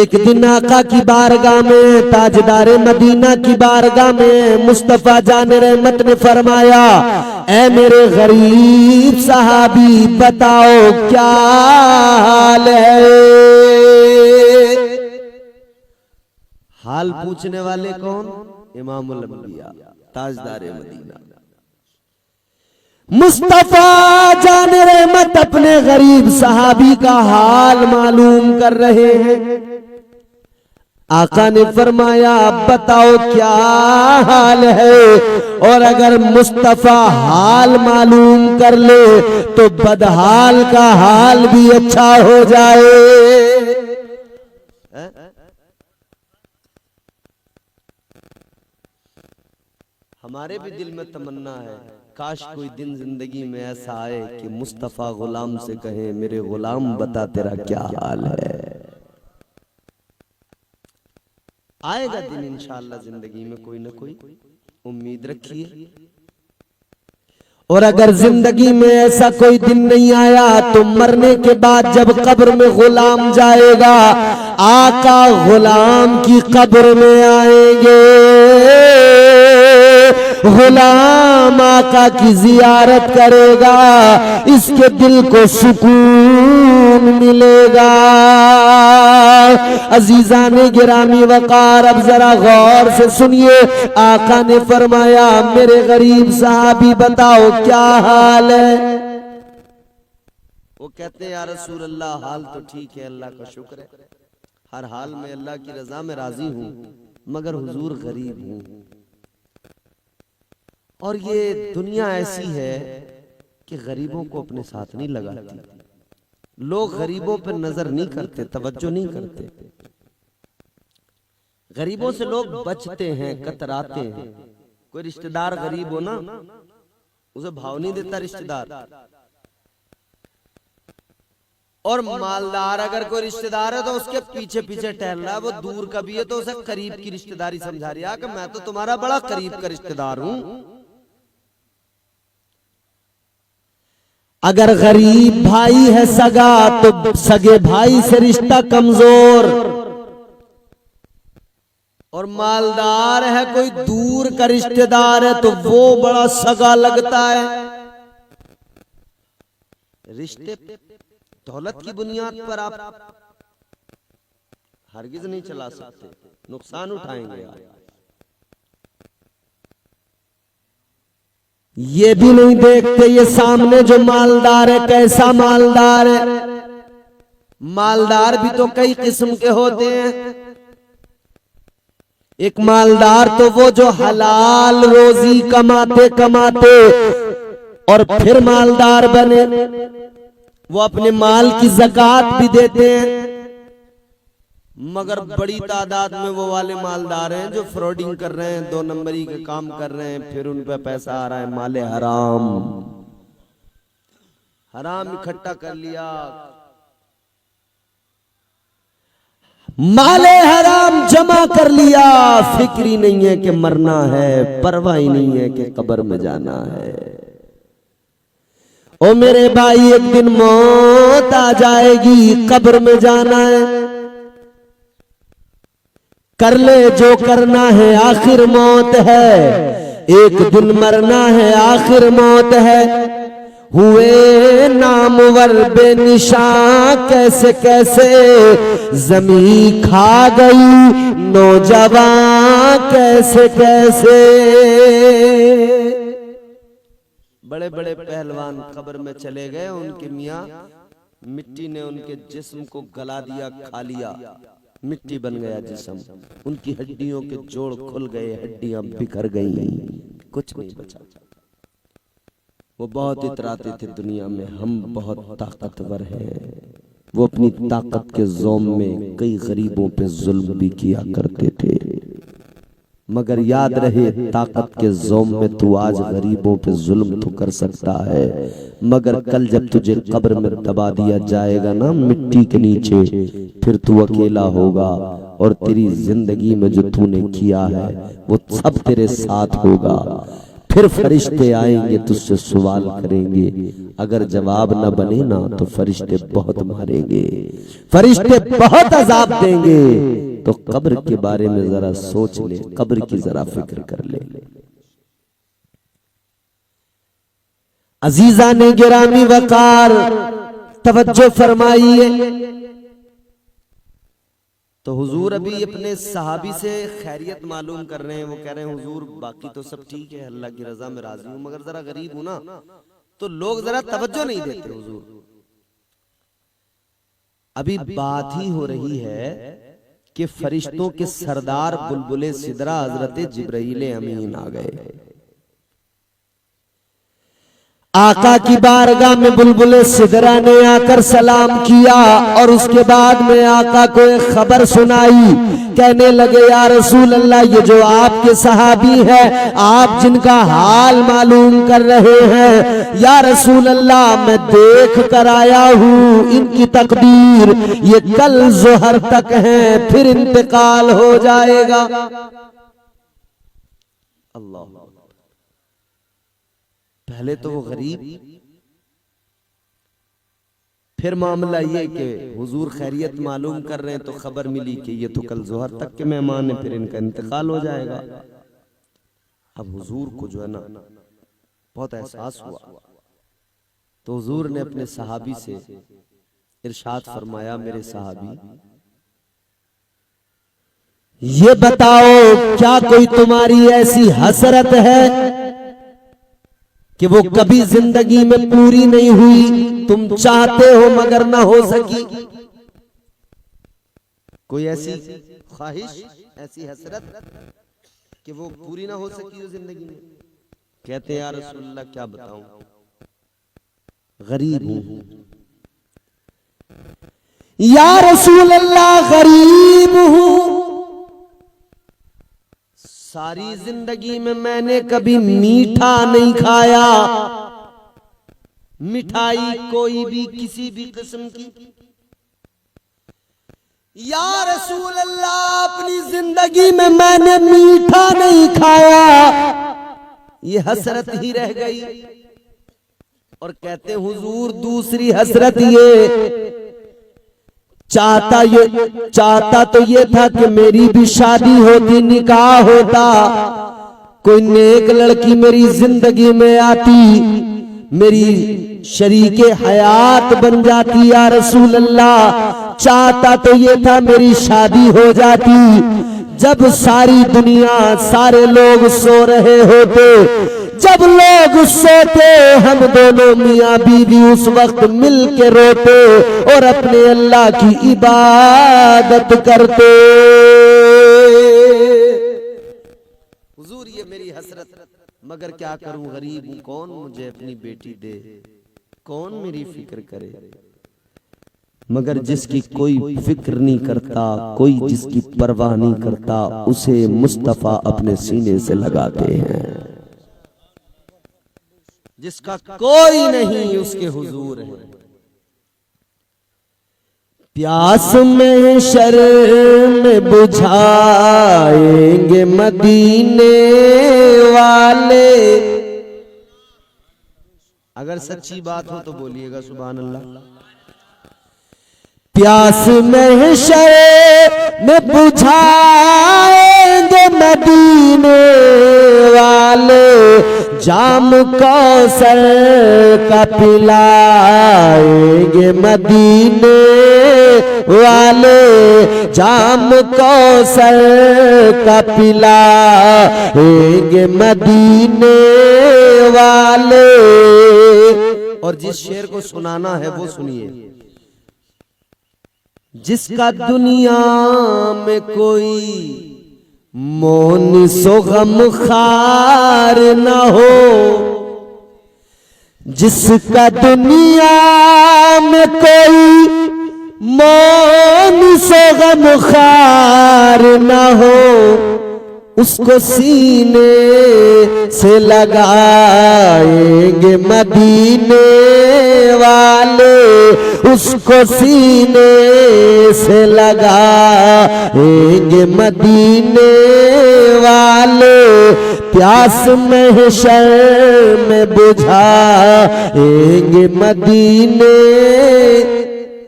एक दिन आका की बारगाह में, ताजदारे मदीना की बारगाह में मुस्तफा जान रहमत ने फरमाया, ऐ मेरे गरीब सहाबी बताओ क्या हाल है। हाल पूछने वाले कौन? इमामुल अंबिया, ताजदारे मदीना। मुस्तफा जान रहमत अपने गरीब सहाबी का हाल मालूम कर रहे हैं। आका ने फरमाया, बताओ क्या हाल है। और अगर मुस्तफा हाल मालूम कर ले तो बदहाल का हाल भी अच्छा हो जाए। हमारे भी दिल में तमन्ना है, काश कोई दिन जिंदगी में ऐसा आए कि मुस्तफा गुलाम से कहे, मेरे गुलाम बता तेरा क्या हाल है। आएगा दिन इंशाअल्लाह जिंदगी में, कोई ना कोई उम्मीद रखिए। और अगर जिंदगी में ऐसा कोई दिन नहीं आया तो मरने के बाद जब कब्र में गुलाम जाएगा, आका गुलाम की कब्र में आएंगे। गुलाम आका की जियारत करेगा, इसके दिल को सुकून मिलेगा। अजीजाने गिरामी वकार, अब जरा गौर से सुनिए। आका ने फरमाया, मेरे गरीब साहबी बताओ क्या हाल है। वो कहते हैं, या रसूल अल्लाह हाल तो ठीक है, अल्लाह का शुक्र है, हर हाल में अल्लाह की रजा में राजी हूं, मगर हुजूर गरीब हूं। और ये दुनिया ऐसी है कि गरीबों को अपने साथ नहीं लगाती। लोग गरीबों पर नजर नहीं करते, तवज्जो नहीं करते। गरीबों से लोग बचते हैं, कतराते हैं। कोई रिश्तेदार गरीब हो ना, उसे भाव नहीं देता रिश्तेदार। और मालदार अगर कोई रिश्तेदार है तो उसके पीछे पीछे टहल रहा है। वो दूर का भी है तो उसे करीब की रिश्तेदारी समझा रही है कि मैं तो तुम्हारा बड़ा करीब का रिश्तेदार हूं। अगर गरीब भाई है सगा तो सगे भाई से रिश्ता कमजोर, और मालदार है कोई दूर का रिश्तेदार है तो वो बड़ा सगा लगता है। रिश्ते दौलत की बुनियाद पर आप हरगिज नहीं चला सकते, नुकसान उठाएंगे आप। ये भी नहीं देखते ये सामने जो मालदार है कैसा मालदार है। मालदार भी तो कई किस्म के होते हैं। एक मालदार तो वो जो हलाल रोजी कमाते कमाते और फिर मालदार बने, वो अपने माल की ज़कात भी देते हैं। मगर बड़ी तादाद में वो वाले मालदार हैं जो फ्रॉडिंग कर रहे हैं, 2 नंबरी के काम कर रहे हैं, फिर उन पे पैसा आ रहा है, माले हराम हराम इकट्ठा कर लिया, माले हराम जमा कर लिया। फिक्र ही नहीं है कि मरना है, परवाह ही नहीं है कि कब्र में जाना है। ओ मेरे भाई, एक दिन मौत आ जाएगी, कब्र में जाना है। कर ले जो करना है, आखिर मौत है। एक दिन मरना है, आखिर मौत है। हुए नामवर बेनिशान कैसे कैसे, जमी खा गई नौजवान कैसे कैसे। बड़े बड़े पहलवान कब्र में चले गए, उनके मियाँ मिट्टी ने उनके जिस्म को गला दिया, खा लिया, मिट्टी बन गया जिस्म। उनकी हड्डियों के जोड़ खुल गए, हड्डियां बिखर गई, कुछ नहीं बचा। वो बहुत इतराते थे दुनिया में, हम बहुत ताकतवर हैं। वो अपनी ताकत के ज़ोम में कई गरीबों पे जुल्म भी किया करते थे। मगर याद रहे, ताकत के ज़ोम में तू आज गरीबों पे जुल्म तो कर सकता है, मगर कल जब तुझे कब्र में दबा दिया जाएगा ना मिट्टी के नीचे, फिर तू अकेला होगा और तेरी जिंदगी में जो तूने किया है वो सब तेरे साथ होगा। फिर फरिश्ते आएंगे तुझसे सवाल करेंगे, अगर जवाब न बने ना तो फरिश्ते बहुत मारेंगे, फरिश्ते बहुत अजाब देंगे। तो कब्र के बारे में जरा सोच ले, कब्र की जरा फिक्र कर ले। अजीजा ने गिरामी वकार तवज्जो फरमाइए। तो हुजूर अभी अपने सहाबी से खैरियत मालूम कर रहे हैं। वो कह रहे हैं हुजूर बाकी तो सब ठीक है, अल्लाह की रजा में राजी हूं, मगर जरा गरीब हूं ना, तो लोग जरा तवज्जो नहीं देते हुजूर। अभी बात ही हो रही है कि फरिश्तों के सरदार बुलबुले सिदरा हजरत जिब्राइल अमीन आ गए। आका की बारगाह में बुलबुले सिदरा ने आकर सलाम किया और उसके बाद में आका को एक खबर सुनाई। कहने लगे या रसूल अल्लाह, ये जो आपके सहाबी है, आप जिनका हाल मालूम कर रहे हैं, या रसूल अल्लाह मैं देख कर आया हूँ, इनकी तकदीर ये कल जोहर तक है, फिर इंतकाल हो जाएगा। अल्लाह, पहले तो वो गरीब, फिर मामला ये कि हुजूर खैरियत मालूम कर रहे हैं तो खबर मिली कि ये तो कल जोहर तक के मेहमान हैं, फिर इनका इंतकाल हो जाएगा। अब हुजूर को जो है ना बहुत एहसास हुआ, तो हुजूर ने अपने सहाबी से इरशाद फरमाया, मेरे सहाबी ये बताओ क्या कोई तुम्हारी ऐसी हसरत है कि वो कभी जिंदगी में पूरी नहीं हुई, तुम चाहते हो मगर ना हो सकी? कोई ऐसी ख्वाहिश, ऐसी हसरत कि वो पूरी ना हो सकी हो जिंदगी में? कहते हैं या रसूलल्लाह क्या बताऊं, गरीब हूं। या रसूल अल्लाह गरीब हूं, सारी जिंदगी में मैंने कभी मीठा नहीं खाया, मिठाई कोई भी किसी भी किस्म की। या रसूल अल्लाह अपनी जिंदगी में मैंने मीठा नहीं खाया, ये हसरत ही रह गई। और कहते हुजूर दूसरी हसरत ये चाहता तो ये था कि मेरी भी शादी होती, निकाह होता, कोई नेक लड़की मेरी जिंदगी में आती, मेरी शरीके हयात बन जाती। या रसूल अल्लाह चाहता तो ये था मेरी शादी हो जाती, जब सारी दुनिया सारे लोग सो रहे होते, जब लोग सोते, हम दोनों मियां बीवी उस वक्त मिल के रोते और अपने अल्लाह की इबादत करते। हुजूर ये मेरी हसरत, मगर क्या करूं गरीब हूं, कौन मुझे अपनी बेटी दे, कौन मेरी फिक्र करे? मगर जिसकी कोई फिक्र नहीं करता, कोई जिसकी परवाह नहीं करता, उसे मुस्तफा अपने सीने से लगाते हैं। जिसका कोई नहीं उसके हुजूर है। प्यास में शर्म बुझाएंगे मदीने वाले। अगर सच्ची बात हो तो बोलिएगा सुभान अल्लाह। प्यास में शर्म बुझाएंगे मदीने वाले, जाम कौसर का पिलाएंगे मदीने वाले, जाम कौसर का पिलाएंगे मदीने वाले। और जिस शेर को सुनाना है वो सुनिए। जिसका दुनिया में कोई मौन सो गम खार न हो, जिसका दुनिया में कोई मौन सो गम खार न हो, उसको सीने से लगाएंगे मदीने वाले, उसको सीने से लगाएंगे मदीने वाले। प्यास महशर में बुझाएंगे मदीने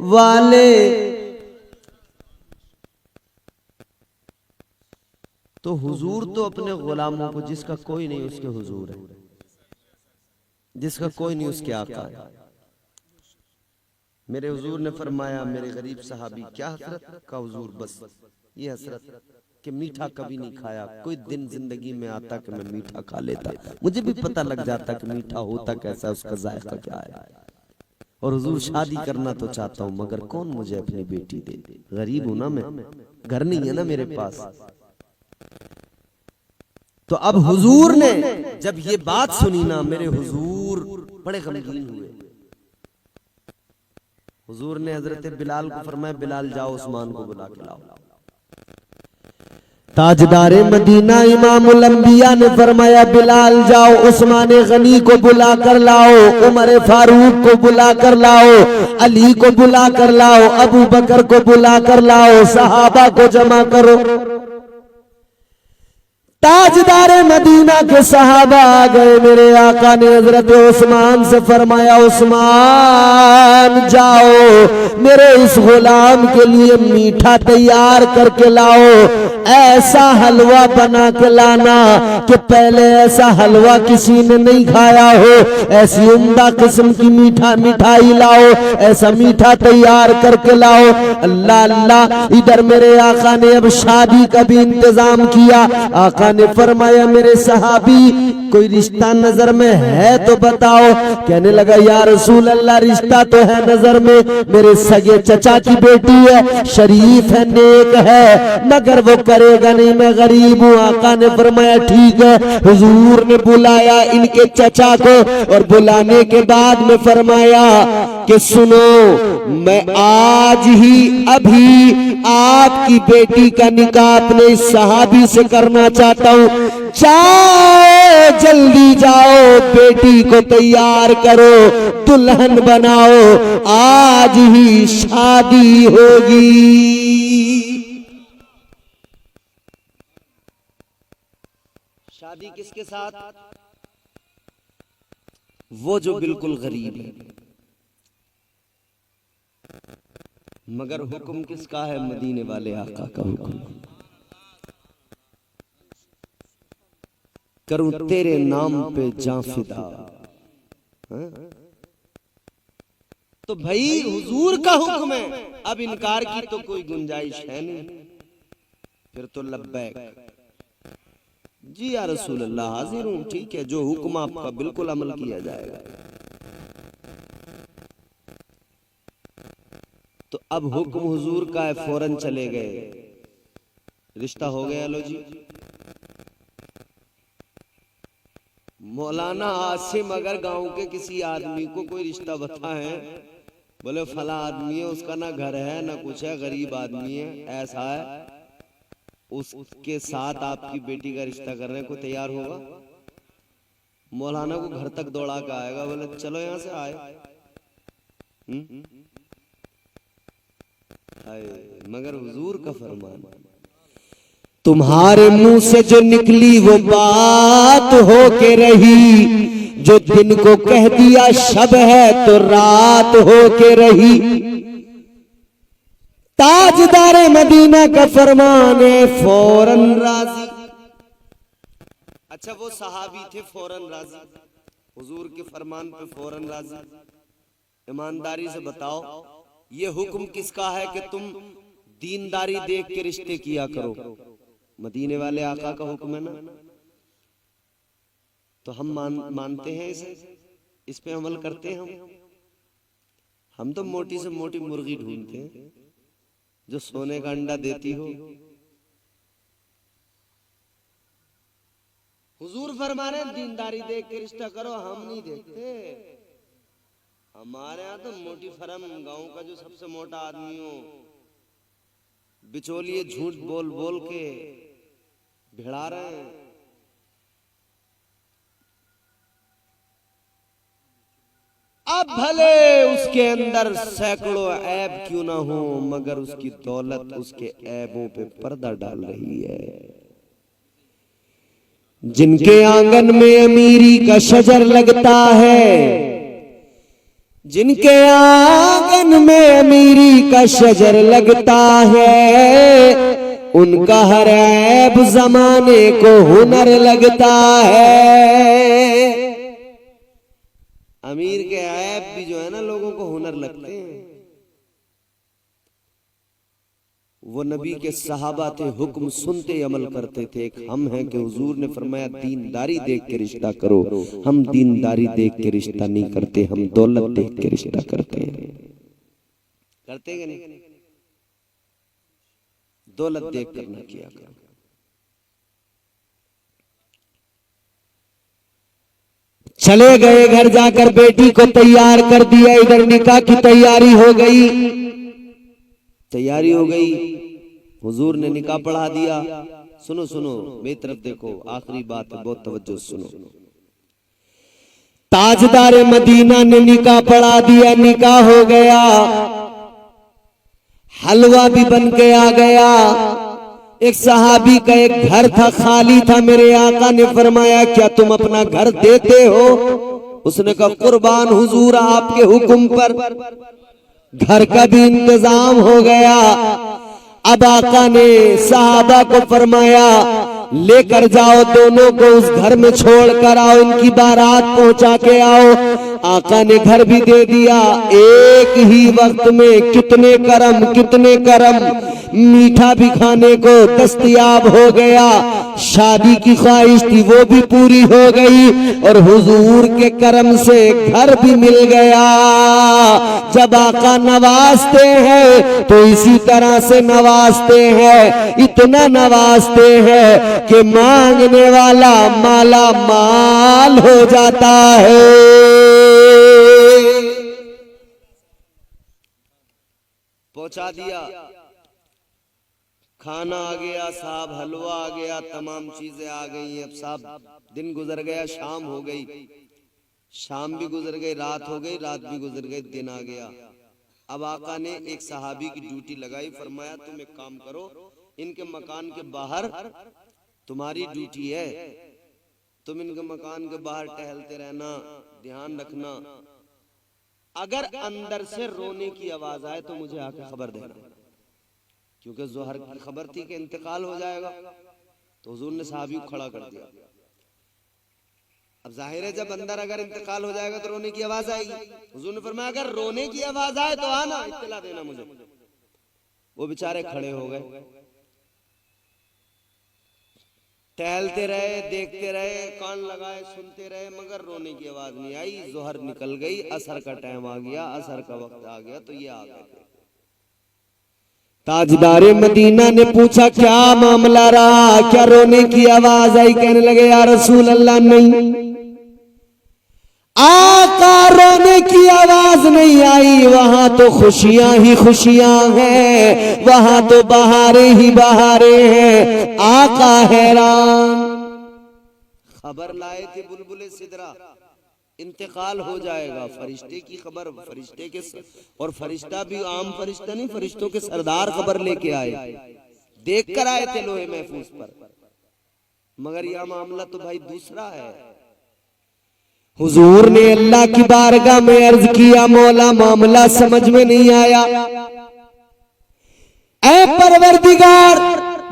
वाले। तो हुजूर तो अपने गुलामों को, जिसका कोई नहीं उसके हुजूर है, जिसका कोई नहीं उसके आका है। मेरे हुजूर ने फरमाया, मेरे गरीब सहाबी, क्या हसरत का हुजूर, बस ये हसरत कि मीठा कभी नहीं खाया। कोई दिन जिंदगी में आता कि मैं मीठा खा लेता, मुझे भी पता लग जाता कि मीठा होता कैसा, उसका जायका क्या है। और हुजूर शादी करना तो चाहता हूं, मगर कौन मुझे अपनी बेटी दे, गरीब हूं ना मैं, घर नहीं है ना मेरे पास। तो अब हुजूर ने जब ये बात सुनी ना, मेरे हुजूर बड़े गमगीन हुए। हुजूर ने हजरत बिलाल को फरमाया, बिलाल जाओ उस्मान को बुला के लाओ। ताजदारे मदीना इमामुल अंबिया ने फरमाया, बिलाल जाओ उस्मान गनी को बुला कर लाओ, उमर फारूक को बुला कर लाओ, अली को बुला कर लाओ, अबू बकर को बुला कर लाओ, सहाबा को जमा करो। ताजदारे मदीना के सहाबा आ गए। मेरे आका ने हजरत उस्मान से फरमाया, उस्मान जाओ मेरे इस गुलाम के लिए मीठा तैयार करके लाओ, ऐसा हलवा बना के लाना कि पहले ऐसा हलवा किसी ने नहीं खाया हो, ऐसी उम्दा किस्म की मिठाई लाओ, ऐसा मीठा तैयार करके लाओ। अल्लाह अल्लाह, इधर मेरे आका ने अब शादी का भी इंतजाम किया। आका ने फरमाया, मेरे सहाबी कोई रिश्ता नजर में है तो बताओ। कहने लगा, या रसूल अल्लाह, रिश्ता तो है नजर में, मेरे सगे चचा की बेटी है, शरीफ है, नेक है, मगर वो करेगा नहीं, मैं गरीब हूँ। आका ने फरमाया, ठीक है। हुजूर ने बुलाया इनके चचा को, और बुलाने के बाद में फरमाया कि सुनो, मैं आज ही अभी आपकी बेटी का निकाह अपने इस सहाबी से करना चाहता हूँ, जाओ जल्दी जाओ, बेटी को तैयार करो, दुल्हन बनाओ, आज ही शादी होगी। शादी किसके साथ? वो जो बिल्कुल गरीब है, मगर हुक्म किसका है? मदीने वाले आका का हुक्म। करूं तेरे नाम पे जां फिदा। तो भाई हुजूर का हुक्म है, अब इनकार की तो कोई गुंजाइश है नहीं, फिर तो लब्बैक जी या रसूल अल्लाह, हाजिर हूं, ठीक है, जो हुक्म आपका बिल्कुल अमल किया जाएगा। तो अब हुक्म हुजूर का है, फौरन चले गए, रिश्ता हो गया। लो जी, मौलाना आसिम अगर गांव के किसी आदमी को कोई रिश्ता बताए, बोले फला आदमी है, उसका ना घर है ना कुछ है, गरीब आदमी है, ऐसा है, उसके साथ आपकी बेटी का रिश्ता करने को तैयार होगा? मौलाना को घर तक दौड़ा के आएगा, बोले चलो यहां से आए। मगर हुजूर का फरमान, तुम्हारे मुंह से जो निकली वो बात हो के रही, जो दिन को कह दिया शब है तो रात हो के रही। ताजदारे मदीना का फरमान है, फौरन राजी। अच्छा, वो सहाबी थे फौरन राजी, हुजूर के फरमान पे फौरन राजी। ईमानदारी से बताओ, ये हुक्म किसका है कि तुम दीनदारी देख के रिश्ते किया करो? मदीने वाले आका का हुक्म है ना। तो हम मानते हैं इसे, इस पे अमल करते हैं। हम तो मोटी से मोटी मुर्गी ढूंढते हैं जो सोने का अंडा देती हो। हुजूर फरमा रहे हैं दीनदारी देख के रिश्ता करो, हम नहीं देखते। हमारे यहाँ तो मोटी फरम, गांव का जो सबसे मोटा आदमी हो, बिचौलिए झूठ बोल बोल के भिड़ा रहे हैं। अब भले उसके अंदर सैकड़ों ऐब क्यों ना हो, मगर उसकी दौलत उसके ऐबों पे पर्दा डाल रही है। जिनके आंगन में अमीरी का शजर लगता है, जिनके आंगन में अमीरी का शजर लगता है, उनका हर ऐब जमाने को हुनर लगता है। अमीर के ऐब भी जो है ना लोगों को हुनर लगते हैं। वो नबी के सहाबा थे, हुक्म सुनते अमल करते थे। एक हम हैं कि हुजूर ने फरमाया दीनदारी देख के रिश्ता करो। हम दीनदारी देख के रिश्ता नहीं करते, हम दौलत देख के रिश्ता करते हैं। करते हैं कि नहीं? दौलत देख कर ना किया करो। चले गए घर, जाकर बेटी को तैयार कर दिया। इधर निकाह की तैयारी हो गई, तैयारी हो गई। हुजूर ने निकाह पढ़ा दिया। सुनो सुनो, मेरी तरफ देखो, आखिरी बात है, बहुत तवज्जो सुनो। ताजदार मदीना ने निकाह पढ़ा दिया, निकाह हो गया, हलवा भी बन के आ गया। एक सहाबी का एक घर था, खाली था। मेरे आका ने फरमाया क्या तुम अपना घर देते हो? उसने कहा कुर्बान हुजूर आपके हुक्म पर। घर का भी इंतजाम हो गया। अब आका ने सहाबा को फरमाया लेकर जाओ, दोनों को उस घर में छोड़ कर आओ, इनकी बारात पहुंचा के आओ। आका ने घर भी दे दिया। एक ही वक्त में कितने करम, मीठा भी खाने को दस्तयाब हो गया। शादी की ख्वाहिश थी वो भी पूरी हो गई, और हुजूर के करम से घर भी मिल गया। जब आका नवाजते हैं तो इसी तरह से नवाजते हैं, इतना नवाजते हैं कि मांगने वाला माला माल हो जाता है। पहुंचा दिया, खाना आ गया साहब, हलवा आ गया, तमाम चीजें आ गई। अब साहब दिन गुजर गया, शाम हो गई, शाम भी गुजर गई, रात हो गई, रात भी गुजर गई, दिन आ गया। अब आका ने एक सहाबी की ड्यूटी लगाई, फरमाया तुम एक काम करो, इनके मकान के बाहर तुम्हारी ड्यूटी है, तुम इनके मकान के बाहर टहलते रहना, ध्यान रखना, अगर अंदर से रोने की आवाज आए तो मुझे आके खबर देना, क्योंकि जोहर की खबर थी कि इंतकाल हो जाएगा। तो हुजूर ने सहाबी को खड़ा कर दिया। अब जाहिर है जब अंदर अगर इंतकाल हो जाएगा तो रोने की आवाज आएगी। हुजूर ने फरमाया अगर रोने की आवाज आए तो आना, इत्तला देना मुझे। वो बेचारे खड़े हो गए, टहलते रहे, देखते रहे, कान लगाए, सुनते रहे, मगर रोने की आवाज नहीं आई। जोहर निकल गई, असर का टाइम आ गया, असर का वक्त आ गया, तो ये आ गए। ताजदारे मदीना ने पूछा क्या मामला रहा, क्या रोने की आवाज आई? कहने लगे या रसूल अल्लाह नहीं आका, रोने की आवाज नहीं आई, वहां तो खुशियां ही खुशियां हैं, वहां तो बहारें ही बहारें हैं। आका हैरान, खबर लाए थे बुलबुले सिदरा, इंतकाल हो जाएगा। फरिश्ते की खबर, फरिश्ते के और फरिश्ता भी आम फरिश्ता नहीं, फरिश्तों के सरदार खबर लेके आए, देख कर आए थे लोहे महफूज पर, मगर यह मामला तो भाई दूसरा है। हुजूर ने अल्लाह की बारगाह में अर्ज किया मौला मामला समझ में नहीं आया, ऐ परवरदिगार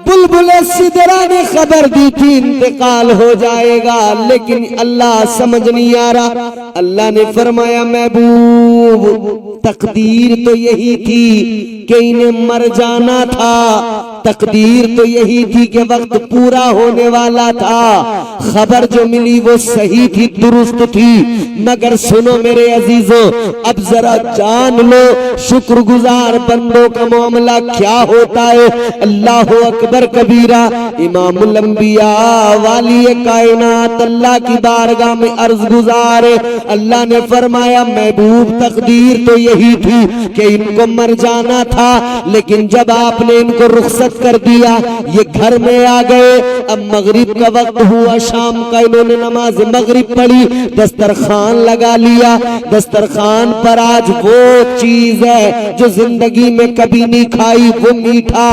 बुलबुले सिदरा ने खबर दी थी इंतकाल हो जाएगा, लेकिन अल्लाह समझ नहीं आ रहा। अल्लाह ने फरमाया महबूब तकदीर तो यही थी कि इन्हें मर जाना था, तकदीर तो यही थी कि वक्त पूरा होने वाला था, खबर जो मिली वो सही थी, दुरुस्त थी। मगर सुनो मेरे अजीजों, अब जरा जान लो शुक्रगुजार बंदों का मामला क्या होता है। अल्लाह अकबर कबीरा, इमामुल अंबिया वाली कायनात अल्लाह की बारगाह में अर्ज गुजार है। अल्लाह ने फरमाया महबूब तकदीर तो यही थी कि इनको मर जाना था, लेकिन जब आपने इनको रुखसत कर दिया, ये घर में आ गए। अब मगरिब का वक्त हुआ, शाम का, इन्होंने नमाज मगरिब पढ़ी, दस्तरखान लगा लिया। दस्तरखान पर आज वो चीज है जो जिंदगी में कभी नहीं खाई, वो मीठा।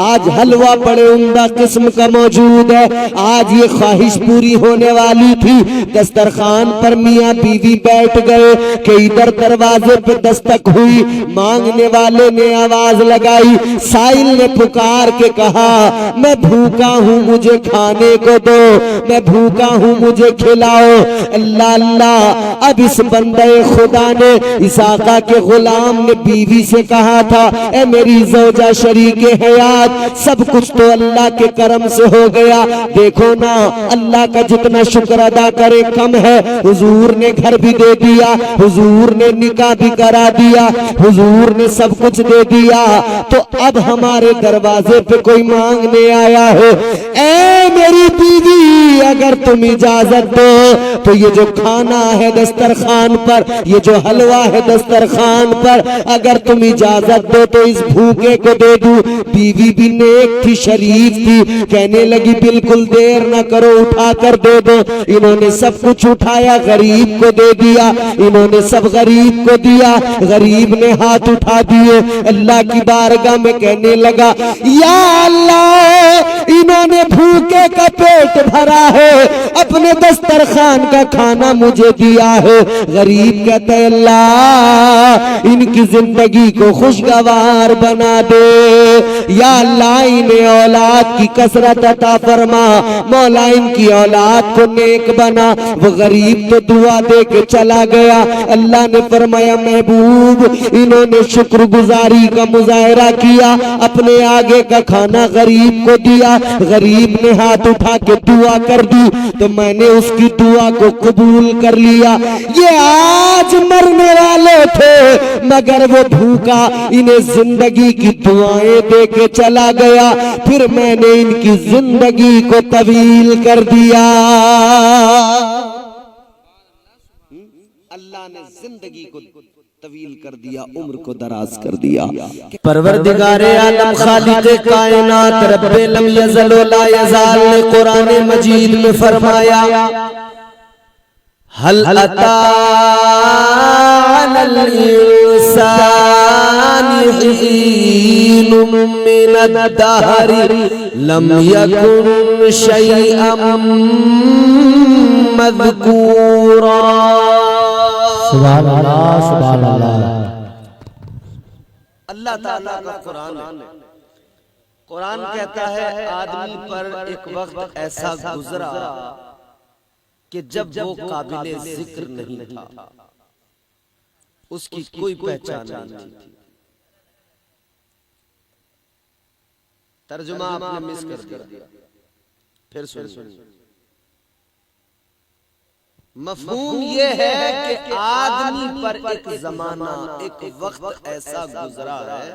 आज हलवा पड़े उम्दा किस्म का मौजूद है। आज ये ख्वाहिश पूरी होने वाली थी। दस्तरखान पर मियाँ बीवी बैठ गए कि इधर दरवाजे पे दस्तक हुई। मांगने वाले ने आवाज लगाई, साइल ने पुकार के कहा, मैं भूखा हूँ, मुझे खाने को दो, मैं भूखा हूँ, मुझे खिलाओ। अल्लाह अल्लाह। अब इस बंदे खुदा ने, इस आका के गुलाम ने बीवी से कहा था, ए मेरी ज़ौजा शरीके हयात, सब कुछ तो अल्लाह के करम से हो गया। देखो ना, अल्लाह का जितना शुक्र अदा करे कम है। हुजूर ने घर भी दे दिया, हुजूर ने निकाह भी करा दिया, हुजूर ने सब कुछ दे दिया। तो अब हमारे दरवाजे पे कोई मांगने आया है, ए मेरी बीवी अगर तुम इजाजत दो तो ये जो खाना है दस्तरखान पर, ये जो हलवा है दस्तरखान पर, अगर तुम इजाजत दो तो इस भूखे को दे दूं। बीवी भी नेक थी, शरीफ थी, कहने लगी बिल्कुल देर न करो, उठा कर दे दो। इन्होंने सब कुछ उठाया, गरीब को दे दिया, इन्होंने सब गरीब को दिया। गरीब ने हाथ उठा दिए, अल्लाह की बारगाह में कहने लगा, या अल्लाह, इन्होंने भूखे का पेट भरा है, अपने दस्तरखान का खाना मुझे दिया है। गरीब कहते हैं, अल्लाह इनकी जिंदगी को खुशगवार बना दे, या अल्लाह इन्हें औलाद की कसरत अता फरमा, मौला इनकी औलाद को नेक बना। वो गरीब तो दुआ दे के चला गया। अल्लाह ने फरमाया, महबूब इन्होंने शुक्रगुजारी का मुजाहरा किया, अपने आगे का खाना गरीब को दिया, गरीब ने हाथ उठा के दुआ कर दी तो मैंने उसकी दुआ को कबूल कर लिया। ये आज मरने वाले थे मगर वो भूखा इन्हें जिंदगी की दुआएं दे के चला गया, फिर मैंने इनकी जिंदगी को तवील कर दिया। अल्लाह ने जिंदगी को तवील कर दिया, उम्र को दराज कर दिया। परवरदिगारे आलम खालिक़े कायनात रब्बे लम यज़ल व ला यज़ाल ने कुरान मजीद में फरमाया, हल अता अलल इंसानि हीनुम मिनद्दहरि लम यकुन शैअम मज़कूरा। सुभान अल्लाह, सुभान अल्लाह। अल्लाह ताला का कुरान है। कुरान कहता है आदमी पर एक वक्त ऐसा गुजरा कि जब वो काबिले जिक्र नहीं था, उसकी कोई पहचान नहीं थी। तर्जुमा आपने मिस कर दिया, फिर सुनिए। मफहूम ये है कि आदमी पर एक जमाना, एक वक्त ऐसा गुजरा है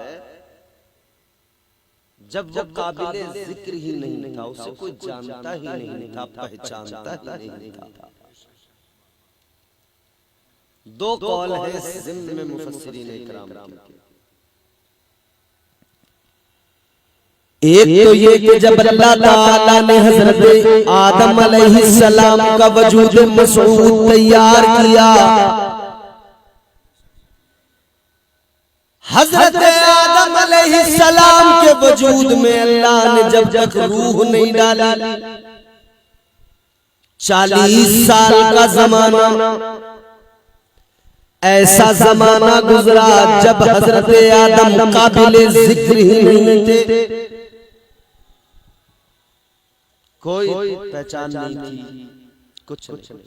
जब वो काबिले जिक्र ही नहीं था, उसे कोई जानता ही नहीं था, पहचानता ही नहीं था। दो कौल है ज़िम्न में मुफस्सिरीन इकराम के। एक तो ये कि जब अल्लाह ताला ने हजरत आदम अलैहिस्सलाम का वजूद मसऊद तैयार किया, हजरत आदम अलैहिस्सलाम के वजूद में अल्लाह ने जब तक रूह नहीं डाली, 40 साल का जमाना, ऐसा जमाना गुजरा जब हजरत आदम काबिले जिक्र ही नहीं थे, कोई पहचान नहीं थी, कुछ नहीं।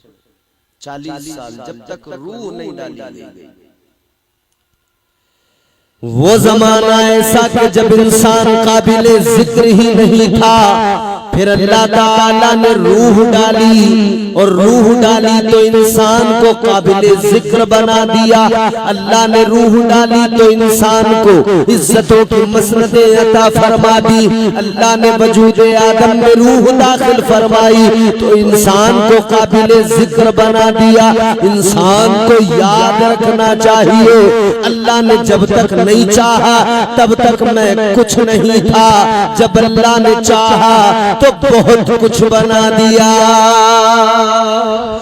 40 साल जब तक रूह नहीं डाली गई। वो जमाना ऐसा कि जब इंसान काबिले जिक्र ही नहीं था, फिर अल्लाह ताला ने रूह डाली, और रूह डाली तो इंसान को काबिले जिक्र बना दिया। अल्लाह ने रूह डाली तो इंसान को इज्जतों की मसनदें अता फरमा दी। अल्लाह ने वजूद आदम में रूह दाखिल फरमाई तो इंसान को काबिले जिक्र बना दिया। इंसान को याद रखना चाहिए, अल्लाह ने जब तक नहीं चाहा तब तक मैं कुछ नहीं था, जब अल्लाह ने चाहा तो बहुत कुछ बना दिया।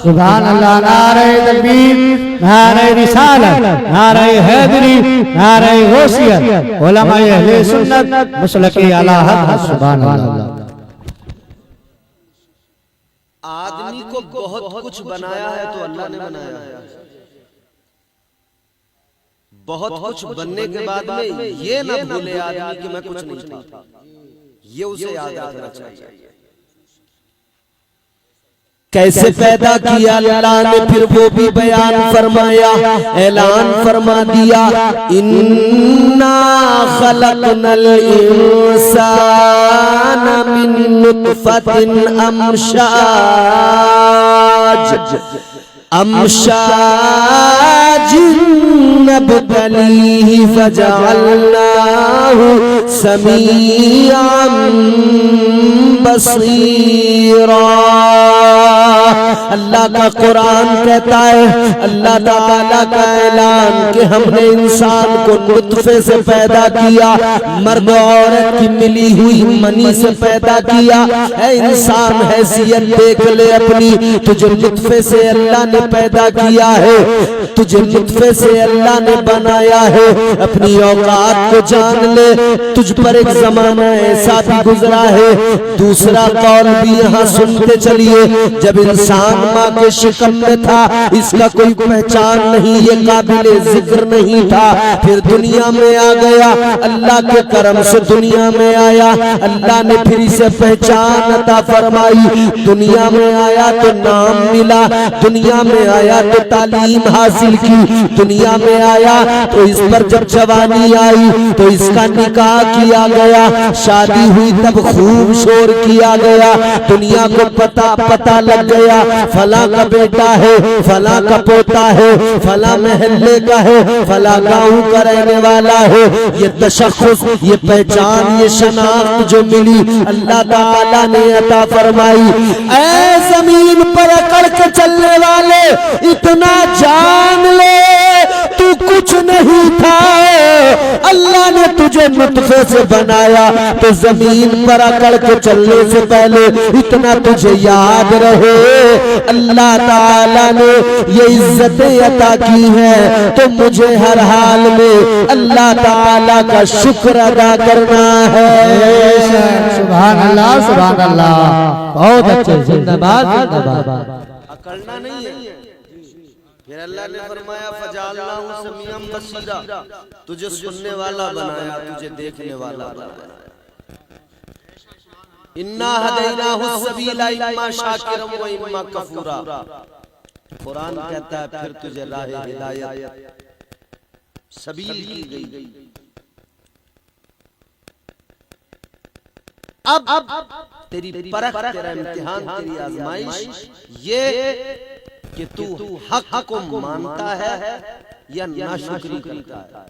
सुभान अल्लाह। नारे तकबीर, नारे रिसालत, नारे हैदरी, नारे गौसियत, उलमाए अहले सुन्नत मसलके आला हज़रत। सुभान अल्लाह। आदमी को बहुत कुछ बनाया है तो अल्लाह ने बनाया है। बहुत कुछ बनने के बाद में ये न भूले आदमी कि मैं कुछ नहीं था, ये उसे याद रखना चाहिए। कैसे पैदा किया अल्लाह ने, फिर वो भी बयान फरमाया, ऐलान फरमा दिया, इन्ना खलकनल इंसाना मिन नुतफतिन अमशाजिन नब्तलीहि फजअलनाहु समीअन बसीरा। अल्लाह का कुरान कहता है, अल्लाह ताला का ऐलान कि हमने इंसान को नुत्फे से पैदा किया, मर्द औरत की मिली हुई मनी से पैदा किया। ऐ इंसान हैसियत देख ले अपनी, तुझे नुत्फे से अल्लाह ने पैदा किया है, तुझे नुत्फे से अल्लाह ने बनाया है। अपनी औकात को जान ले, तुझ पर एक जमाना ऐसा भी गुजरा है। दूसरा कौल भी यहाँ सुनते चलिए, जब इंसान माँ के शिकम में था, इसका कोई पहचान नहीं, ये काबिले जिक्र नहीं था। फिर दुनिया में आ गया, अल्लाह के करम से दुनिया में आया, अल्लाह ने फिर इसे पहचान अता फरमाई। दुनिया में आया तो नाम मिला, दुनिया में आया तो तालीम हासिल की, दुनिया में आया तो इस पर जब जवानी आई तो इसका निकाह किया गया, शादी हुई तब खूब शोर किया गया, दुनिया को पता लग गया, फला का बेटा है, फला का पोता है, फला महल्ले का है, फला गांव का रहने वाला है। ये तशख्खुस, ये पहचान, ये शनाख्त जो मिली अल्लाह ताला ने अता फरमाई। ऐ जमीन पर अकड़ के चलने वाले, इतना जान ले तू कुछ नहीं था, अल्लाह ने तुझे नुत्फे से बनाया। तो जमीन पर अकड़ के चलने से पहले इतना तुझे याद रहे, अल्लाह ताला ने ये इज्जतें अता की है, तो मुझे हर हाल में अल्लाह ताला का शुक्र अदा करना है। सुभान अल्लाह, सुभान अल्लाह। बहुत अच्छे, जिंदाबाद जिंदाबाद। अकड़ना नहीं है। फिर अल्लाह ने फरमाया फजअलनाहु समीअन बसीरा, तुझे सुनने वाला बनाया, तुझे देखने वाला बनाया। इन्ना हदैनाहु सबीला इम्मा शाकिरन व इम्मा कफूरा। कुरान कहता है फिर तुझे राह हिदायत सबील की गई। अब तेरी परख, तेरा इम्तिहान, तेरी आजमाइश ये कि तू हक को मानता है या नाशुक्री करता है।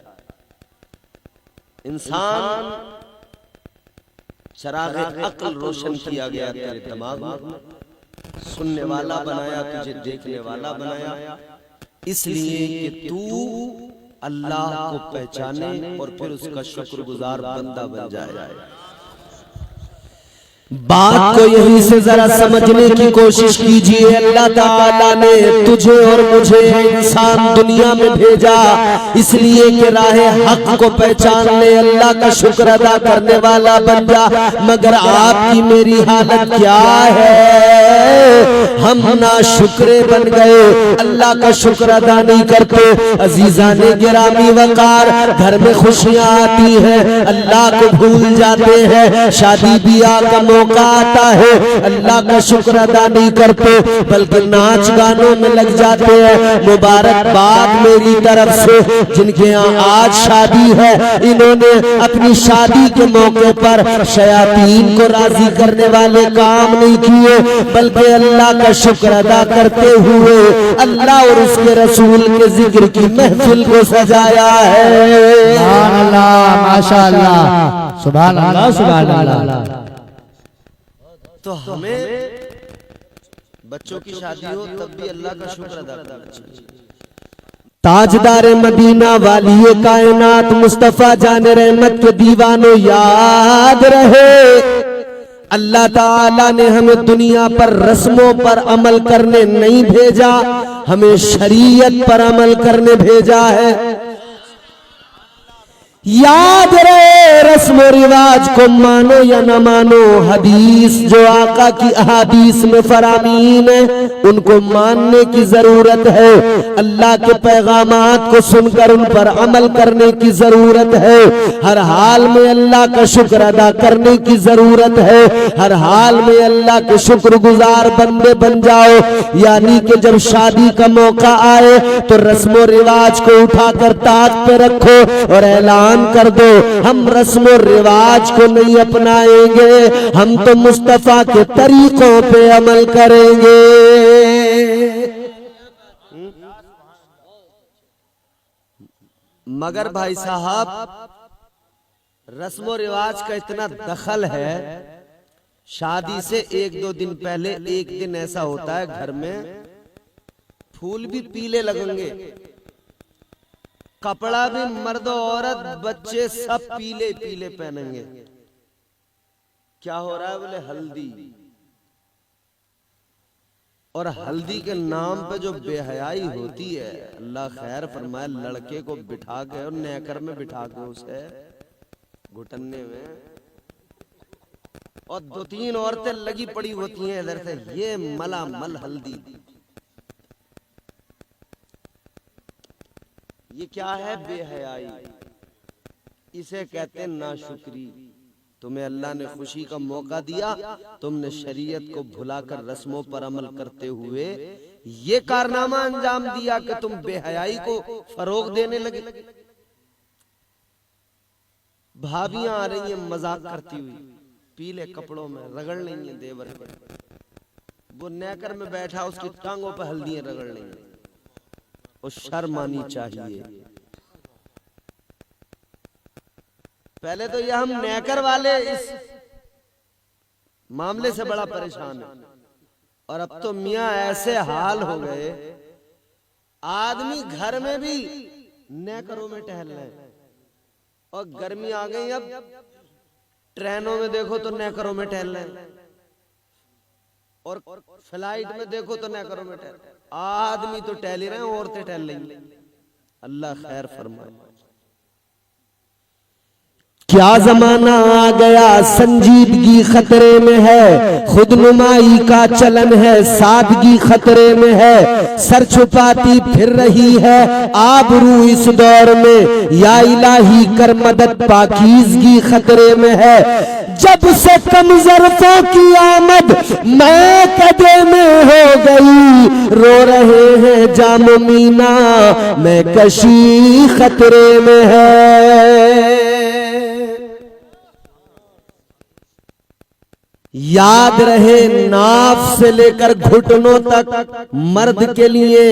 इंसान चरागे अक्ल रोशन किया गया तेरे दिमाग में, सुनने वाला बनाया, तुझे देखने वाला बनाया, इसलिए कि तू अल्लाह को पहचाने और फिर उसका शुक्रगुजार बंदा बन जाए। बात को यहीं से जरा समझने की कोशिश कीजिए। अल्लाह ताला ने तुझे और मुझे इंसान दुनिया में भेजा इसलिए कि राहे हक को पहचान ले, अल्लाह का शुक्र अदा करने वाला बन जा। मगर आपकी मेरी हालत क्या है, हम ना शुक्रे बन गए, अल्लाह का शुक्र अदा नहीं करते। अजीजाने गिरामी वकार, घर में खुशियां आती हैं, अल्लाह को भूल जाते हैं। शादी ब्याह का मौका आता है, अल्लाह का शुक्र अदा नहीं करते, बल्कि नाच गानों में लग जाते हैं। मुबारकबाद मेरी तरफ से जिनके यहाँ आज शादी है, इन्होंने अपनी शादी के मौके पर शयातीन को राजी करने वाले काम नहीं किए, बल्कि अल्लाह का शुक्र अदा करते हुए अल्लाह और उसके रसूल के जिक्र की महफिल को सजाया है। सुभान अल्लाह, माशाअल्लाह, सुभान अल्लाह, सुभान अल्लाह। तो हमें बच्चों की शादी हो तब भी अल्लाह का शुक्र अदा करना चाहिए। ताजदारे मदीना वालिए कायनात मुस्तफा जान रहमत के दीवानों याद रहे, अल्लाह ताला ने हमें दुनिया पर रस्मों पर अमल करने नहीं भेजा, हमें शरीयत पर अमल करने भेजा है। याद रहे, रस्म रिवाज को मानो या न मानो, हदीस जो आका की अहादीस में फरामीन है उनको मानने की जरूरत है। अल्लाह के पैगामात को सुनकर उन पर अमल करने की जरूरत है। हर हाल में अल्लाह का शुक्र अदा करने की जरूरत है। हर हाल में अल्लाह के शुक्रगुजार बंदे बन जाओ। यानी कि जब शादी का मौका आए तो रस्म रिवाज को उठाकर ताक पे रखो और ऐलान कर दो, हम रस्म रिवाज को नहीं अपनाएंगे, हम तो मुस्तफा के तरीकों पे अमल करेंगे। मगर भाई साहब, रस्म रिवाज का इतना दखल है, शादी से एक दो दिन पहले एक दिन ऐसा होता है घर में फूल भी पीले लगेंगे, कपड़ा भी मर्द औरत बच्चे सब पीले पीले पहनेंगे। क्या हो रहा है? बोले हल्दी। और हल्दी के नाम पे जो बेहयाई होती है, अल्लाह खैर फरमाए, लड़के को बिठा के और नेकर में बिठा के उसे घुटने में, और दो तीन औरतें लगी पड़ी होती हैं इधर से, ये मला मल हल्दी। ये क्या है? बेहयाई। इसे कहते हैं नाशुक्री। तुम्हें अल्लाह ने खुशी का मौका दिया, तुमने शरीयत को भुलाकर रस्मों पर अमल करते हुए ये कारनामा अंजाम दिया कि तुम बेहयाई को फरोग देने लगे। भाभियां आ रही हैं मजाक करती हुई, पीले कपड़ों में रगड़ लेंगी है देवर को, वो नेकर में बैठा उसकी टांगों पर हल्दियां रगड़ लेंगे। और शर्म आनी चाहिए। पहले तो यह हम नेकर वाले इस मामले से बड़ा परेशान है, और अब तो मियां ऐसे हाल हो गए, आदमी घर में भी नेकरों में टहल रहे हैं। और गर्मी आ गई, अब ट्रेनों में देखो तो नेकरों में टहल रहे हैं, और फ्लाइट में देखो तो नेकरों में टहल। आदमी तो टहल ही रहे हैं, औरतें टहल रही। अल्लाह खैर फरमाए। क्या जमाना आ गया, संजीदगी खतरे में है, खुदनुमाई का चलन है, सादगी खतरे में है, सर छुपाती फिर रही है आबरू इस दौर में, या इलाही कर मदद पाकीज़गी खतरे में है। जब से कम ज़र्फ़ों की आमद मैं कदे में हो गई, रो रहे हैं जामो मीना मैं कशी खतरे में है। याद रहे, नाफ से लेकर घुटनों तक मर्द के लिए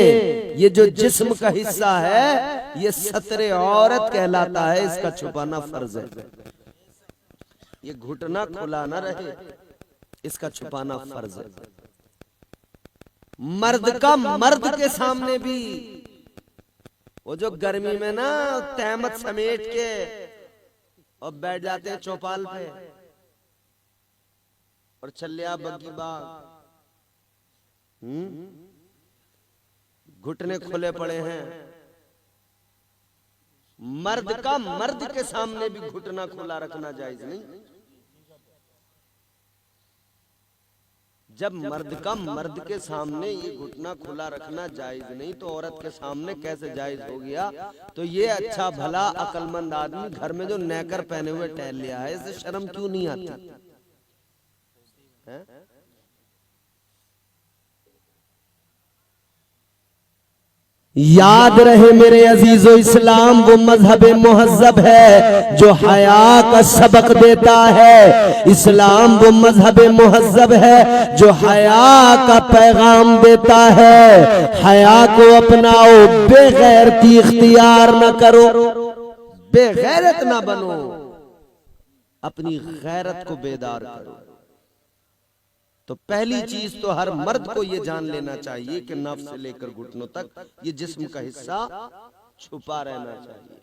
ये जो जिस्म का हिस्सा है ये सतरे औरत कहलाता है, इसका छुपाना फर्ज है। ये घुटना खुला ना रहे, इसका छुपाना फर्ज है। मर्द का मर्द के सामने भी, वो जो गर्मी में ना तहमत समेट के और बैठ जाते हैं चौपाल पे और चलिया बग्गी बाग, घुटने खुले पड़े हैं। मर्द का मर्द के सामने भी घुटना खुला रखना जायज नहीं। जब मर्द का मर्द के सामने ये घुटना खुला रखना जायज नहीं, तो औरत के सामने कैसे जायज हो गया? तो ये अच्छा भला अक्लमंद आदमी घर में जो नेकर पहने हुए टहल लिया है, इसे शर्म क्यों नहीं आती है? याद रहे मेरे अजीजो, इस्लाम वो मजहब मुहज्जब है जो हया का सबक देता है। इस्लाम वो मजहब मुहज्जब है जो हया का पैगाम देता है। हया को अपनाओ, बेगैरती इख्तियार न करो, बेगैरत ना बनो, अपनी गैरत को बेदार करो। तो पहली चीज तो हर मर्द को ये जान लेना चाहिए कि नफ्स से लेकर घुटनों तक ये जिस्म का हिस्सा छुपा रहना चाहिए।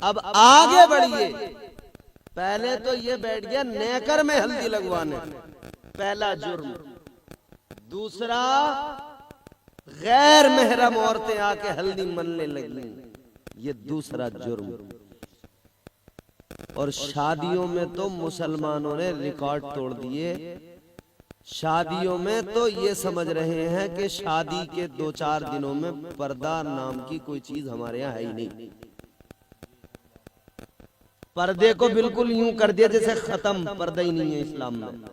अब आगे बढ़िए, पहले तो ये बैठ गया नेकर में हल्दी लगवाने, पहला जुर्म। दूसरा, गैर महरम औरतें आके हल्दी मनने लगी, ये दूसरा जुर्म। और शादियों में तो मुसलमानों ने रिकॉर्ड तोड़ दिए। शादियों में तो ये समझ रहे हैं कि शादी के 2-4 दिनों में पर्दा नाम की कोई चीज हमारे यहाँ है ही नहीं। पर्दे को बिल्कुल यूं कर दिया जैसे खत्म, पर्दा ही नहीं है इस्लाम में।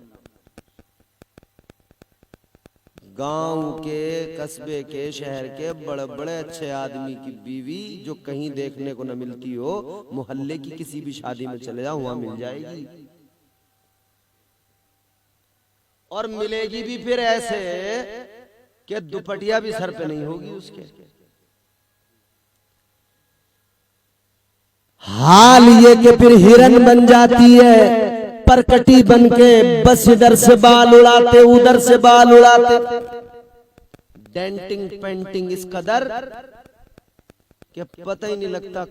गांव के, कस्बे के, शहर के बड़े बड़े अच्छे आदमी की बीवी जो कहीं देखने को न मिलती हो, मोहल्ले की किसी भी शादी में चले जाओ वहां मिल जाएगी। और मिलेगी भी फिर ऐसे कि दुपट्टिया भी सर पे नहीं होगी उसके। हाल ये कि फिर हिरन बन जाती है, परकटी बन के, बस इधर से बाल उड़ाते उधर से बाल उड़ाते। डेंटिंग पेंटिंग इस कदर कि पता ही नहीं लगता।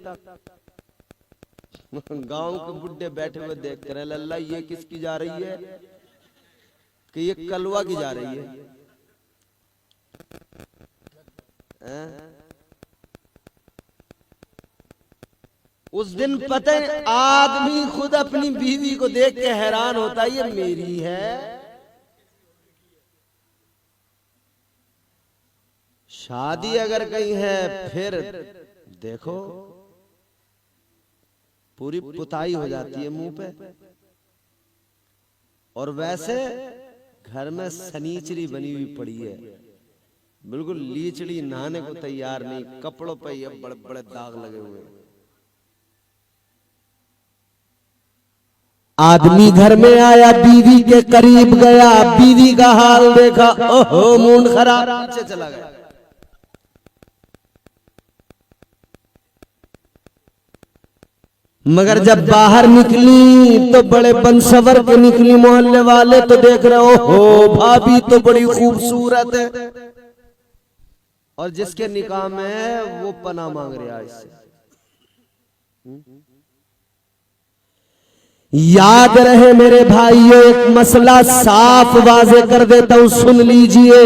गांव के बुड्ढे बैठे हुए देखते रहे, लल्ला ये किसकी जा रही है, कि ये कलवा की जा रही है। उस दिन पता है आदमी खुद अपनी बीवी को देख के हैरान होता है, ये मेरी है। शादी अगर कहीं है फिर देखो पूरी पुताई हो जाती है मुंह पे। और वैसे घर में सनीचरी बनी हुई पड़ी है, बिल्कुल लीचड़ी, नहाने को तैयार नहीं, कपड़ों पे ये बड़े बड़े दाग लगे हुए हैं। आदमी घर में आया, बीवी के करीब गया, बीवी का हाल देखा, ओहो मूड खराब, पीछे चला गया। मगर जब बाहर निकली तो बड़े बनसवर के निकली। मोहल्ले वाले तो देख रहे हो, भाभी तो बड़ी खूबसूरत है। और जिसके निकाह में है वो पनाह मांग रहा है इससे। याद रहे मेरे भाइयों, एक मसला साफ वाजे कर देता हूं, सुन लीजिए।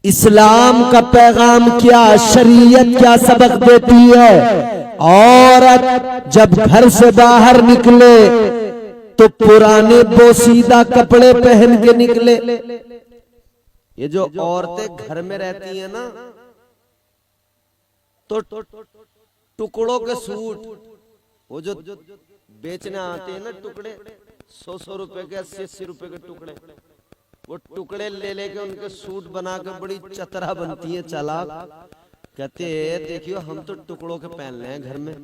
इस्लाम का पैगाम क्या, शरीयत क्या सबक देती है। औरत जब घर से बाहर निकले तो पुराने बोसीदा कपड़े पहन के निकले। ये जो औरतें घर में रहती हैं ना, तो टुकड़ों के सूट, वो जो बेचने आते हैं ना टुकड़े, 100-100 रुपए के, 80-80 रुपए के टुकड़े, वो टुकड़े ले लेके उनके सूट बना के बड़ी चतरा बनती है, चालाक। कहते हैं देखियो हम तो टुकड़ों के पहन रहे हैं घर में,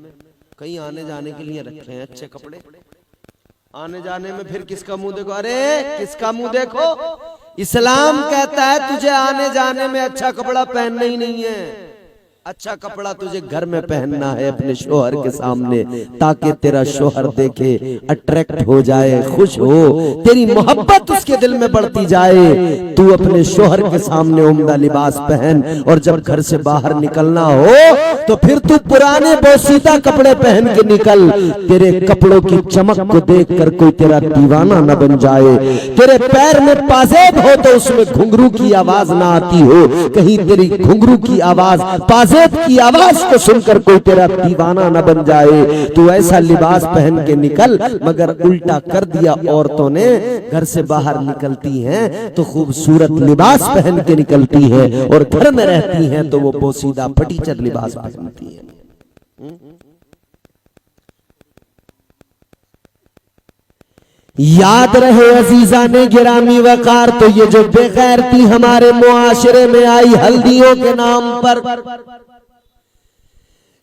कहीं आने जाने के लिए रखे हैं अच्छे कपड़े। आने जाने में फिर किसका मुंह देखो, अरे किसका मुंह देखो। इस्लाम कहता है तुझे आने जाने में अच्छा कपड़ा पहनना ही नहीं है। अच्छा कपड़ा तुझे घर में पहनना है अपने शोहर के सामने, ताकि तेरा शोहर देखे, अट्रैक्ट हो जाए, खुश हो, तेरी मोहब्बत उसके दिल में बढ़ती जाए। तू अपने शोहर के सामने उम्दा लिबास पहन, और जब घर से बाहर निकलना हो तो फिर तू पुराने बोसीदा कपड़े पहन के निकल। तेरे कपड़ों की चमक को देख कर कोई तेरा दीवाना न बन जाए। तेरे पैर में पाजेब हो तो उसमें घुंघरू की आवाज ना आती हो, कहीं तेरी घुंघरू की आवाज, पाजेब की आवाज को सुनकर कोई तेरा दीवाना न बन जाए। तू ऐसा लिबास पहन के निकल। मगर उल्टा कर दिया औरतों ने, घर से बाहर निकलती हैं तो खूबसूरत लिबास पहन के निकलती है, और घर में रहती हैं तो वो बोसीदा फटीचर लिबास पहनती है। याद रहे अजीजा ने गिरामी वकार, तो ये जो बेगैरती हमारे मुआशरे में आई हल्दियों के नाम पर,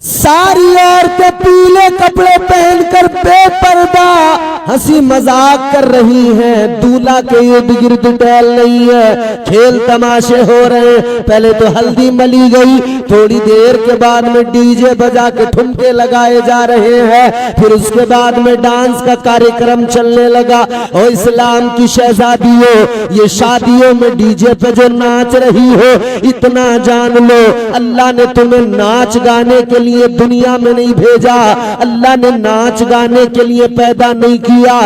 सारी औरतें पीले कपड़े पहनकर बेपर्दा हंसी मजाक कर रही हैं, दूल्हा के इर्द गिर्द टहल रही है, खेल तमाशे हो रहे हैं। पहले तो हल्दी मली गई, थोड़ी देर के बाद में डीजे बजा के ठुमके लगाए जा रहे हैं, फिर उसके बाद में डांस का कार्यक्रम चलने लगा। और इस्लाम की शहजादियों, ये शादियों में डीजे पे जो नाच रही हो, इतना जान लो अल्लाह ने तुम्हें नाच गाने के लिए दुनिया में नहीं भेजा, अल्लाह ने नाच गाने के लिए पैदा नहीं किया।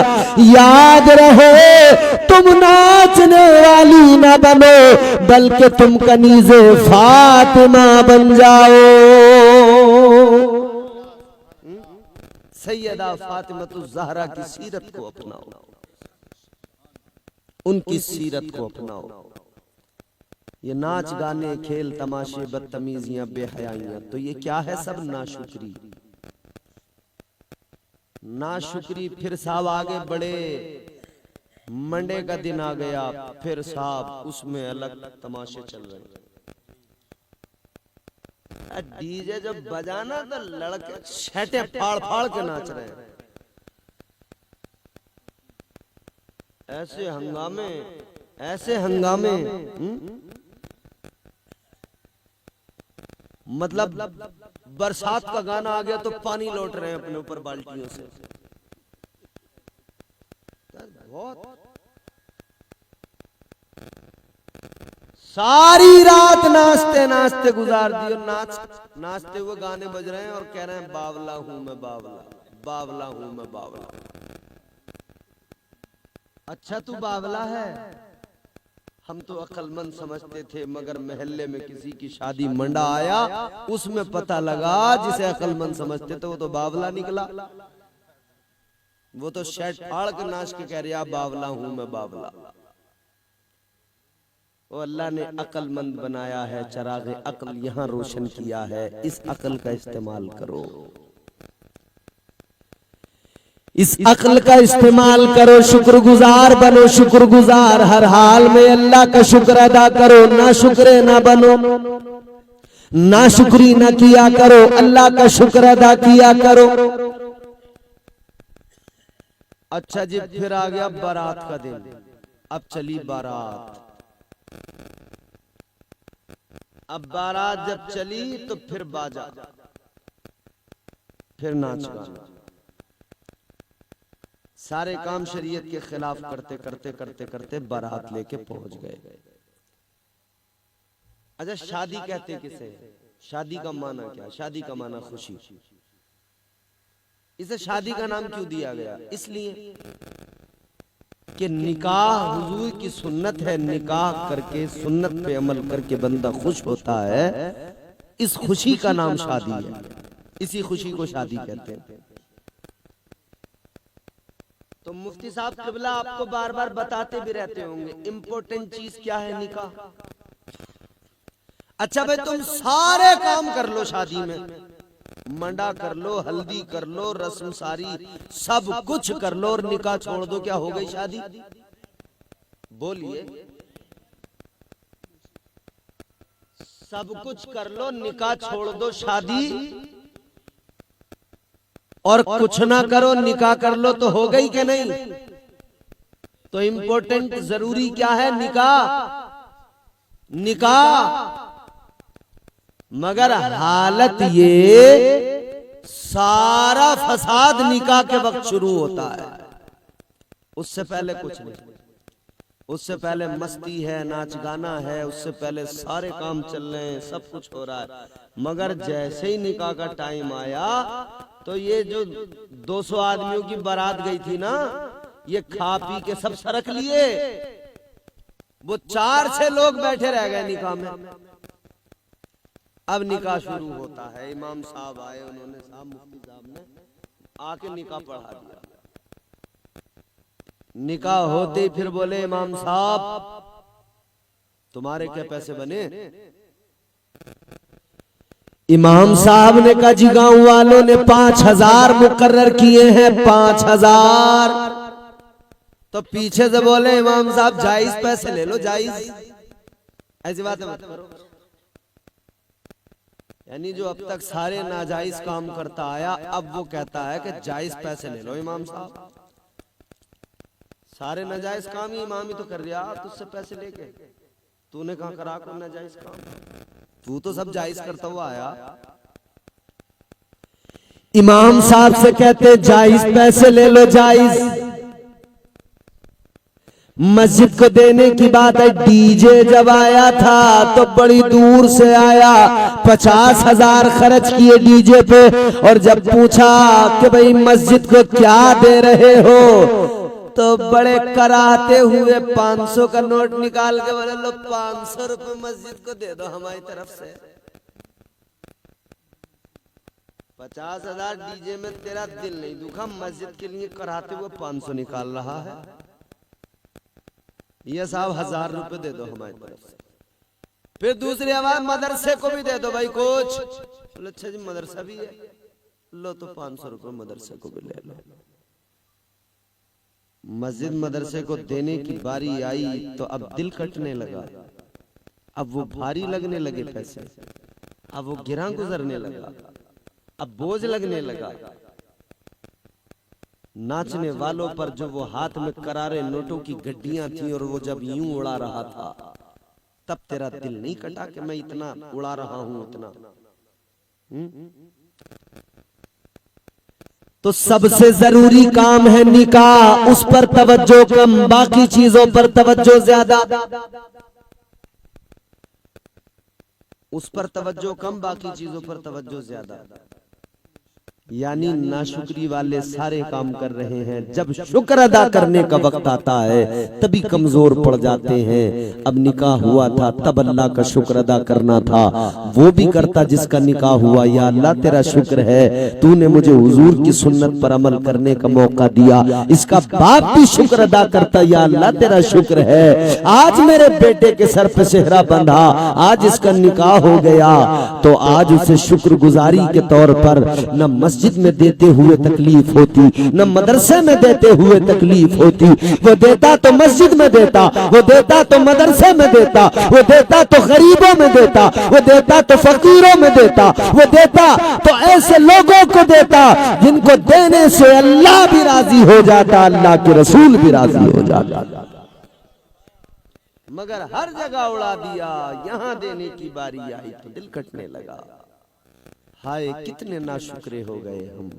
याद रहे, तुम नाचने वाली ना बनो, बल्कि तुम कनीज़े फातिमा बन जाओ। सैयदा फातिमा ज़हरा की सीरत को अपनाओ, उनकी सीरत को अपनाओ। ये नाच गाने, खेल तमाशे, बदतमीजियां, बेहयाइयां, तो ये क्या है? सब नाशुक्री। नाशुक्री। फिर साहब आगे बढ़े, मंडे का दिन आ गया, फिर साहब उसमें अलग तमाशे चल रहे हैं। डीजे जब बजाना तो लड़के छेटे फाड़ फाड़ के नाच रहे हैं। ऐसे हंगामे, ऐसे हंगामे, मतलब बरसात का गाना आ गया तो पानी लौट रहे हैं अपने ऊपर बाल्टियों से। बहुत सारी रात नाचते नाचते गुजार दी, और नाचते हुए गाने बज रहे हैं और कह रहे हैं बावला हूं मैं, बावला, बावला हूं मैं, बावला। अच्छा तू बावला है, हम तो अक्लमंद समझते थे, मगर मोहल्ले में किसी की शादी मंडा आया, उसमें पता लगा जिसे अक्लमंद समझते थे वो तो बावला निकला। वो तो शर्ट फाड़ के नाच के कह रहा बावला हूं मैं, बावला। वो अल्लाह ने अक्लमंद बनाया है, चरागे अक्ल यहां रोशन किया है, इस अक्ल का इस्तेमाल करो, इस अक्ल का इस्तेमाल करो, शुक्रगुजार बनो, शुक्रगुजार हर हाल में अल्लाह का शुक्र अदा करो, ना शुक्रे ना बनो, ना शुक्री ना किया करो, अल्लाह का शुक्र अदा किया करो। अच्छा जी, फिर आ गया बारात का दिन, अब चली बारात। अब बारात जब चली तो फिर बाजा, फिर नाच गाना, सारे काम शरीयत के खिलाफ करते करते करते करते बारात लेके पहुंच गए। अच्छा, शादी कहते किसे? शादी का माना क्या? शादी का माना खुशी। इसे शादी का नाम क्यों दिया गया? इसलिए कि निकाह हुजूर की सुन्नत है, निकाह करके सुन्नत पे अमल करके बंदा खुश होता है, इस खुशी का नाम शादी है, इसी खुशी को शादी कहते हैं। तो मुफ्ती साहब क़िबला आपको बार बार बताते भी रहते होंगे, इंपॉर्टेंट चीज क्या है? निकाह। अच्छा भाई, तुम सारे काम कर लो शादी में, मंडा कर लो, हल्दी कर लो, रस्म सारी सब कुछ कर लो, और निकाह छोड़ दो, क्या हो गई शादी? बोलिए। सब कुछ कर लो, निकाह छोड़ दो, शादी, और कुछ ना करो, निकाह कर लो, तो हो गई कि नहीं? तो इंपॉर्टेंट जरूरी क्या है? निकाह। निकाह। मगर हालत ये, सारा फसाद निकाह के वक्त शुरू होता है, उससे पहले कुछ नहीं। उससे पहले मस्ती है, नाच गाना है, उससे पहले सारे काम चल रहे हैं, सब कुछ हो रहा है। मगर जैसे ही निकाह का टाइम आया तो ये जो 200 आदमियों की बारात गई थी ना, ये खा पी के सब सरक लिए, वो 4-6 लोग बैठे रह गए निकाह में। अब निकाह शुरू होता है, इमाम साहब आए, उन्होंने साहब मुफ्ती साहब ने आके निकाह पढ़ा दिया। निकाह होते ही फिर बोले इमाम साहब तुम्हारे क्या पैसे बने? इमाम साहब ने कहा जी गांव वालों ने 5000 मुकर्रर किए हैं, 5000। तो पीछे से बोले इमाम साहब जायज पैसे ले लो, जायज। ऐसी बात मत करो। यानी जो अब तक सारे नाजायज काम करता आया, अब वो कहता है कि जायज पैसे ले लो इमाम साहब। सारे नाजायज काम ही इमाम ही तो कर रहा, तुझसे पैसे लेके तूने कहां करा को नाजायज काम? तू तो सब जायज करता हुआ आया। इमाम साहब से कहते जायज पैसे ले लो, जायज। मस्जिद को देने की बात है। डीजे जब आया था तो बड़ी दूर से आया, 50,000 खर्च किए डीजे पे। और जब पूछा कि भाई मस्जिद को क्या दे रहे हो, तो बड़े कराते हुए 500 का नोट निकाल के बोले, लो 500 रुपए मस्जिद को दे दो हमारी तरफ से। 50,000 डीजे में तेरा दिल नहीं दुखा, मस्जिद के लिए कराते हुए 500 निकाल रहा है। ये साहब 1000 रुपए दे दो हमारी तरफ से। फिर दूसरी आवाज, मदरसे को भी दे दो भाई कुछ। बोले अच्छा जी मदरसा भी है, लो तो 500 रुपए मदरसे को भी ले लो। मस्जिद मदरसे को देने की बारी आई तो अब दिल कटने लगा, अब वो भारी लगने लगे पैसे, अब वो गिरा गुजरने लगा, अब बोझ लगने लगा। नाचने वालों पर जो वो हाथ में करारे नोटों की गड्डियां थी और वो जब यूं उड़ा रहा था, तब तेरा दिल नहीं कटा कि मैं इतना उड़ा रहा हूं उतना। तो सबसे जरूरी काम है निकाह, उस पर तवज्जो कम, बाकी चीजों पर तवज्जो ज्यादा। उस पर तवज्जो कम, बाकी चीजों पर तवज्जो ज्यादा। यानी नाशुक्री वाले सारे काम कर रहे हैं, जब शुक्र अदा करने का वक्त आता है तभी कमजोर पड़ जाते हैं। अब निकाह हुआ था तब अल्लाह का शुक्र अदा करना था, वो भी करता जिसका निकाह हुआ। या अल्लाह तेरा शुक्र है, तूने मुझे हुजूर की सुन्नत पर अमल करने का मौका दिया। इसका बाप भी शुक्र अदा करता, या अल्लाह तेरा शुक्र है, आज मेरे बेटे के सर पे सेहरा बंधा, आज इसका निकाह हो गया। तो आज उसे शुक्रगुजारी के तौर पर न मस्जिद में देते हुए तकलीफ होती, न मदरसे में देते हुए तकलीफ होती। वो देता तो मस्जिद में देता, वो देता तो मदरसे में देता, वो देता तो गरीबों में देता, वो देता तो फकीरों में देता, वो देता तो ऐसे लोगों को देता जिनको देने से अल्लाह भी राजी हो जाता, अल्लाह के रसूल भी राजी हो जाता। मगर हर जगह उड़ा दिया, यहां देने की बारी आई तो दिल कटने लगा। हाय कितने नाशुक्रे हो गए हम,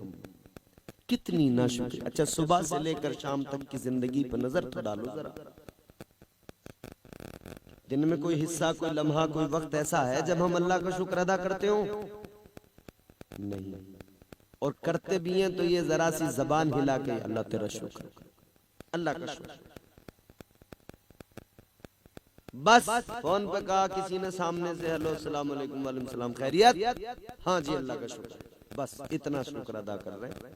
कितनी नाशुक्री। अच्छा सुबह से लेकर शाम तक की जिंदगी पर नजर तो डालो जरा। दिन में कोई हिस्सा, कोई लम्हा, कोई वक्त ऐसा है जब हम अल्लाह का शुक्र अदा करते हो? नहीं। और करते भी हैं तो ये जरा सी जबान हिला के अल्लाह तेरा शुक्र, अल्लाह का शुक्र। बस फोन पे कहा किसी ने सामने से, हेलो अस्सलाम वालेकुम, वालेकुम सलाम, खैरियत, हाँ जी अल्लाह का शुक्र, बस इतना शुक्र अदा कर रहे हैं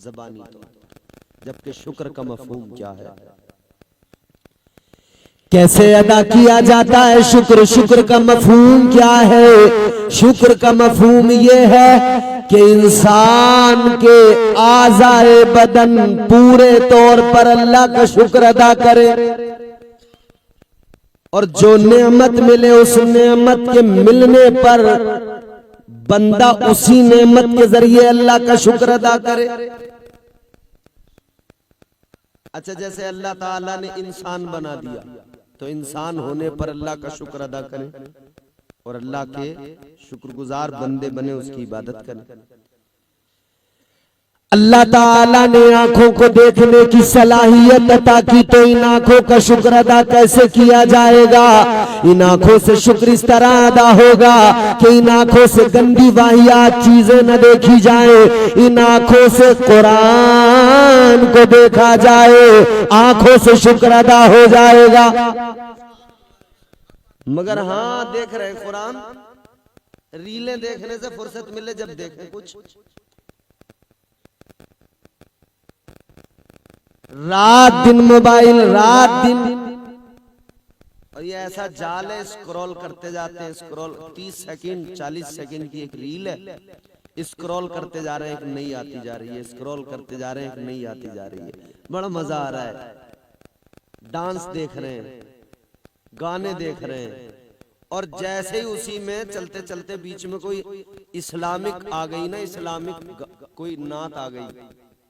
जबानी तौर पर। जबकि शुक्र का मफहूम क्या है, कैसे अदा किया जाता है शुक्र, शुक्र का मफहूम क्या है? शुक्र का मफहूम ये है कि इंसान के आज़ाए बदन पूरे तौर पर अल्लाह का शुक्र अदा करे, और जो नेमत मिले उस नेमत के मिलने पर बंदा उसी नेमत के जरिए अल्लाह का शुक्र अदा करे। अच्छा जैसे अल्लाह ताला ने इंसान बना दिया तो इंसान होने पर अल्लाह का शुक्र अदा करें, और अल्लाह के शुक्रगुजार बंदे बने, उसकी इबादत करें। अल्लाह ताला ने आंखों को देखने की सलाहियत अता की, तो इन आंखों का शुक्र अदा कैसे किया जाएगा? इन आंखों से शुक्र इस तरह अदा होगा कि इन आंखों से गंदी वाहियात चीजें न देखी जाए, इन आंखों से कुरान को देखा जाए, आंखों से शुक्र अदा हो जाएगा। मगर हाँ देख रहे कुरान, रीलें देखने से फुर्सत मिले जब देखें कुछ, रात दिन मोबाइल, रात दिन, और ये ऐसा जाल है, स्क्रॉल करते जाते हैं, स्क्रॉल 30 सेकंड 40 सेकंड की एक रील है, स्क्रॉल करते जा रहे हैं, एक नई आती जा रही है, स्क्रॉल करते जा रहे हैं, एक नई आती जा रही है। बड़ा मजा आ रहा है, डांस देख रहे हैं, गाने देख रहे हैं, और जैसे ही उसी में चलते चलते बीच में कोई इस्लामिक आ गई ना, इस्लामिक कोई नात आ गई,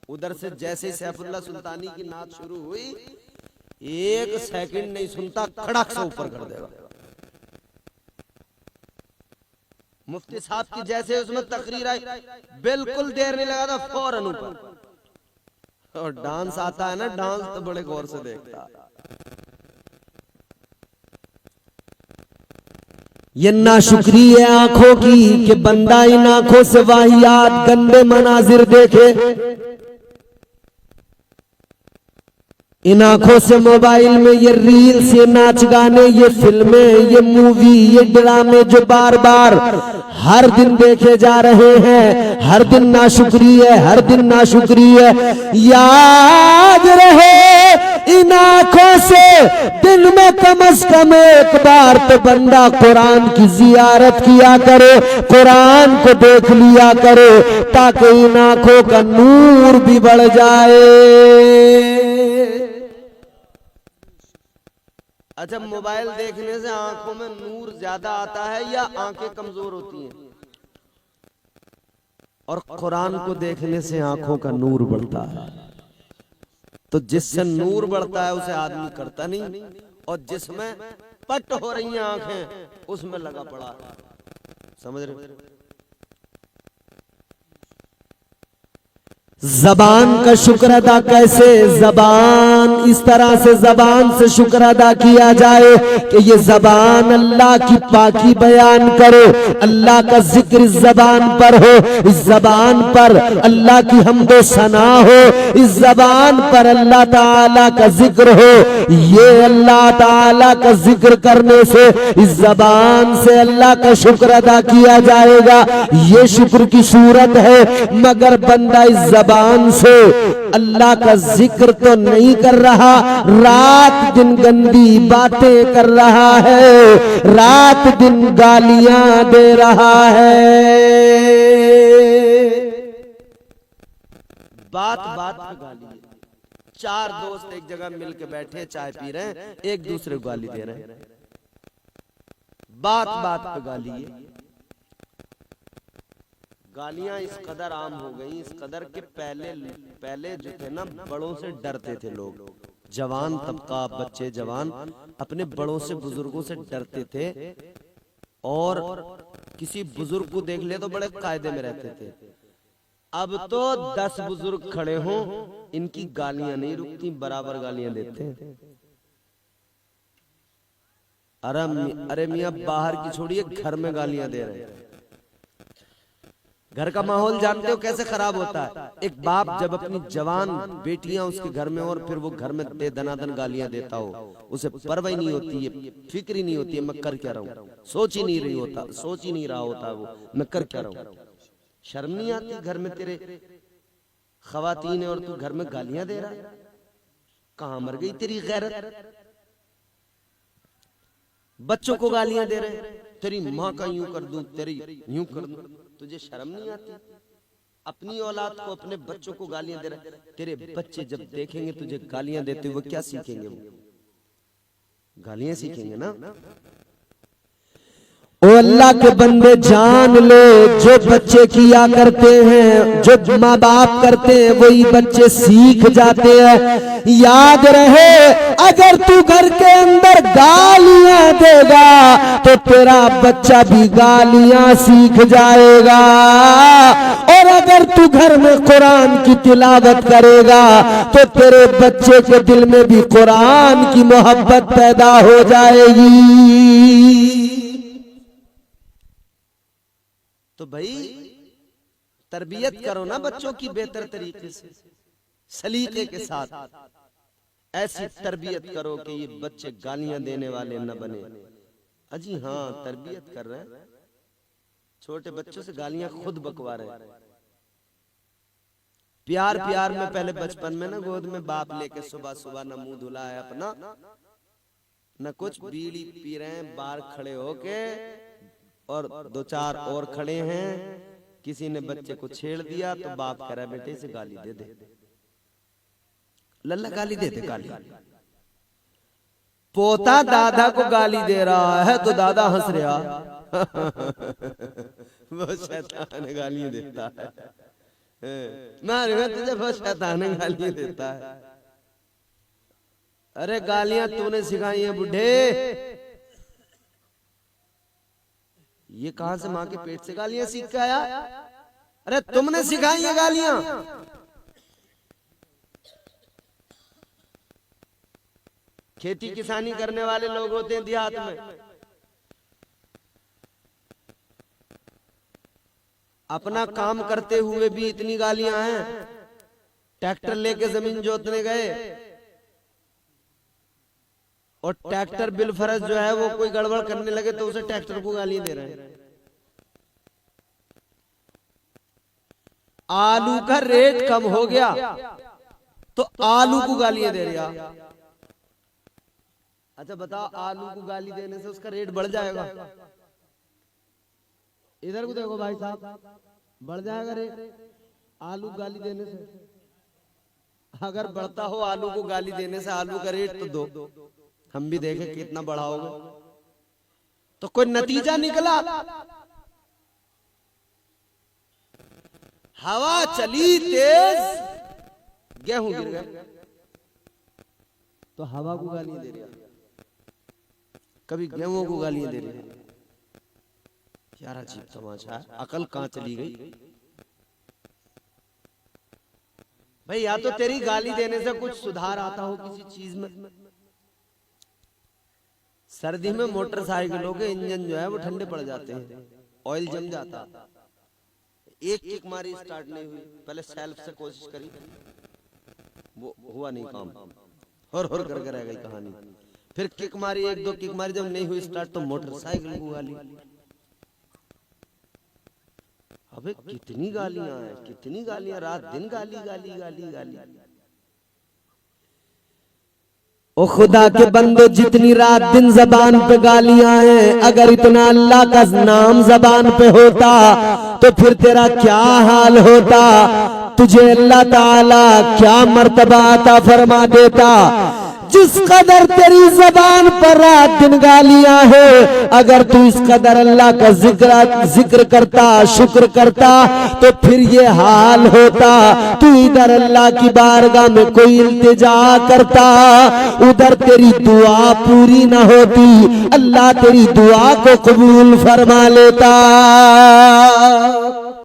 उधर से जैसे ही सैफुल्लाह सुल्तानी की नात शुरू हुई, 1 सेकंड नहीं सुनता, खड़क से ऊपर कर देगा। मुफ्ती साहब की जैसे उसमें तकरीर आई, बिल्कुल देर नहीं लगा था, फौरन ऊपर। और डांस आता है ना, डांस तो बड़े गौर से देखता है। ये नाशुक्री है आंखों की कि बंदा इन आंखों से वाहियात गंदे मनाजिर देखे, इन आंखों से मोबाइल में ये रील्स, ये नाच गाने, ये फिल्में, ये मूवी, ये ड्रामे जो बार बार हर दिन देखे जा रहे हैं, हर दिन नाशुक्री है, हर दिन नाशुक्री है। याद रहे इन आंखों से दिन में कम से कम एक बार तो बंदा कुरान की जियारत किया करे, कुरान को देख लिया करे, ताकि इन आंखों का नूर भी बढ़ जाए। अच्छा, मोबाइल देखने से आंखों में नूर ज्यादा आता है या आंखें कमजोर होती हैं? और कुरान को देखने से आंखों का नूर बढ़ता है। तो जिससे नूर बढ़ता है उसे आदमी करता नहीं, और जिसमें पट हो रही हैं आंखें उसमें लगा पड़ा है। समझ रहे? जबान का शुक्र अदा कैसे, जबान इस तरह से जबान से शुक्र अदा किया जाए कि ये जबान अल्लाह की पाकी बयान करे, अल्लाह का जिक्र इस जबान पर हो, इस जबान पर अल्लाह की हम्दो सना हो, इस जबान पर अल्लाह ताला का जिक्र हो। ये अल्लाह ताला का जिक्र करने से इस जबान से अल्लाह का शुक्र अदा किया जाएगा, ये शुक्र की सूरत है। मगर बंदा इस जबान से अल्लाह का जिक्र तो नहीं कर रहा, रात दिन गंदी बातें कर रहा है, रात दिन गालियां दे रहा है। बात बात पे गाली है। चार दोस्त एक जगह मिलके बैठे चाय पी रहे हैं, एक दूसरे को गाली दे रहे हैं, बात बात पे गाली है। गालियां इस कदर आम हो गई, इस कदर के पहले जो थे ना, बड़ों से डरते थे लोग, जवान तबका, बच्चे जवान अपने बड़ों से बुजुर्गों से डरते थे, और किसी बुजुर्ग को देख ले तो बड़े कायदे में रहते थे। अब तो 10 बुजुर्ग खड़े हों, इनकी गालियां नहीं रुकती, बराबर गालियां देते हैं। अरे मियां, बाहर की छोड़िए, घर में गालियां दे रहे हैं। घर का माहौल जानते हो कैसे खराब होता है? एक बाप जब अपनी जवान बेटियां उसके घर में और फिर वो घर में दे दनादन गालियां देता हो, उसे परवाह नहीं होती है, फिक्र ही नहीं होती है मैं कर क्या रहा हूं, सोच ही नहीं रहा होता वो मैं कर क्या रहा हूं। शर्म नहीं आती? घर में तेरे खवातीन है और तू घर में गालियां दे रहा है, कहां मर गई तेरी गैरत? बच्चों को गालियां दे रहे, तेरी माँ का यूं कर दूं, तेरी यूं कर दूं, तुझे शर्म नहीं आती? अपनी औलाद को, अपने बच्चों को गालियां दे रहा। तेरे बच्चे जब देखेंगे तुझे गालियां देते हुए, क्या सीखेंगे? वो गालियां सीखेंगे ना। ओ अल्लाह के बंदे जान ले, जो बच्चे किया करते हैं, जो माँ बाप करते हैं, वही बच्चे सीख जाते हैं। याद रहे, अगर तू घर के अंदर गालियां देगा तो तेरा बच्चा भी गालियां सीख जाएगा, और अगर तू घर में कुरान की तिलावत करेगा तो तेरे बच्चे के दिल में भी कुरान की मोहब्बत पैदा हो जाएगी। तो भाई तरबियत करो ना बच्चों की बेहतर तरीके से, सलीके के साथ। ऐसी तरबियत करो कि ये बच्चे गालियां देने वाले न बने। अजी हाँ, तरबियत कर रहे हैं, छोटे बच्चों से गालियां खुद बकवा रहे हैं। प्यार प्यार में पहले बचपन में ना गोद में बाप लेके सुबह सुबह न मुंह धुला है अपना, न कुछ, बीड़ी पी रहे हैं बाहर खड़े होके, और 2-4 और खड़े हैं, किसी ने बच्चे को छेड़ दिया तो बाप कह रहा है बेटे से गाली दे दे, लल्ला गाली दे दे। गाली पोता दादा को गाली दे रहा है तो दादा हंस रहा वो शैतान गाली देता है, मैं तुझे बहुत शैतान गाली देता है। अरे गालियां तूने सिखाई है बुढ़े, ये कहां से? मां के पेट से गालियां सीख के आया? अरे तुमने सिखाई है गालियां। खेती किसानी करने वाले लोग होते हैं देहात में, अपना काम करते हुए भी इतनी गालियां हैं। ट्रैक्टर लेके जमीन जोतने गए और ट्रैक्टर बिल फरज जो है वो कोई गड़बड़ करने लगे तो उसे ट्रैक्टर को गालियां दे रहे हैं। आलू का रेट कम हो गया तो आलू को गालियां दे रहा। अच्छा बताओ, आलू को गाली देने से उसका रेट बढ़ जाएगा? इधर को देखो भाई साहब, बढ़ जाएगा रेट आलू गाली देने से? अगर बढ़ता हो आलू को गाली देने से आलू का रेट तो दो, हम भी देखें कितना बढ़ाओगे। तो कोई नतीजा निकला? हवा चली तेज, गेहूं गिर गए। तो हवा को गालियां दे रहा, कभी गेहूं को गालियां दे रहा। यार अजीब तमाशा है, अकल कहां चली गई भाई? या तो तेरी गाली देने से कुछ सुधार आता हो किसी चीज में। सर्दी में मोटरसाइकिलों के इंजन जो है वो ठंडे पड़ जाते हैं, ऑयल जम जाता। एक किक मारी स्टार्ट नहीं हुई, पहले सेल्फ से कोशिश करी, वो हुआ नहीं काम, और करके रह गई कहानी। फिर किक मारी, एक दो किक मारी, जब नहीं हुई स्टार्ट तो मोटरसाइकिल को गाली। अबे कितनी गालियां हैं, कितनी गालियां, रात दिन गाली गाली गाली गाली। ओ खुदा के बंदो, जितनी रात दिन जबान पे गालियां हैं, अगर इतना अल्लाह का नाम जबान पे होता तो फिर तेरा क्या हाल होता? तुझे अल्लाह ताला क्या मर्तबा अता फरमा देता? जिस कदर तेरी जबान पर रात दिन गालियां हैं, अगर तू इस कदर अल्लाह का जिक्र करता, शुक्र करता, तो फिर ये हाल होता। तू इधर अल्लाह की बारगाह में कोई इल्तिजा करता, उधर तेरी दुआ पूरी न होती, अल्लाह तेरी दुआ को कबूल फरमा लेता।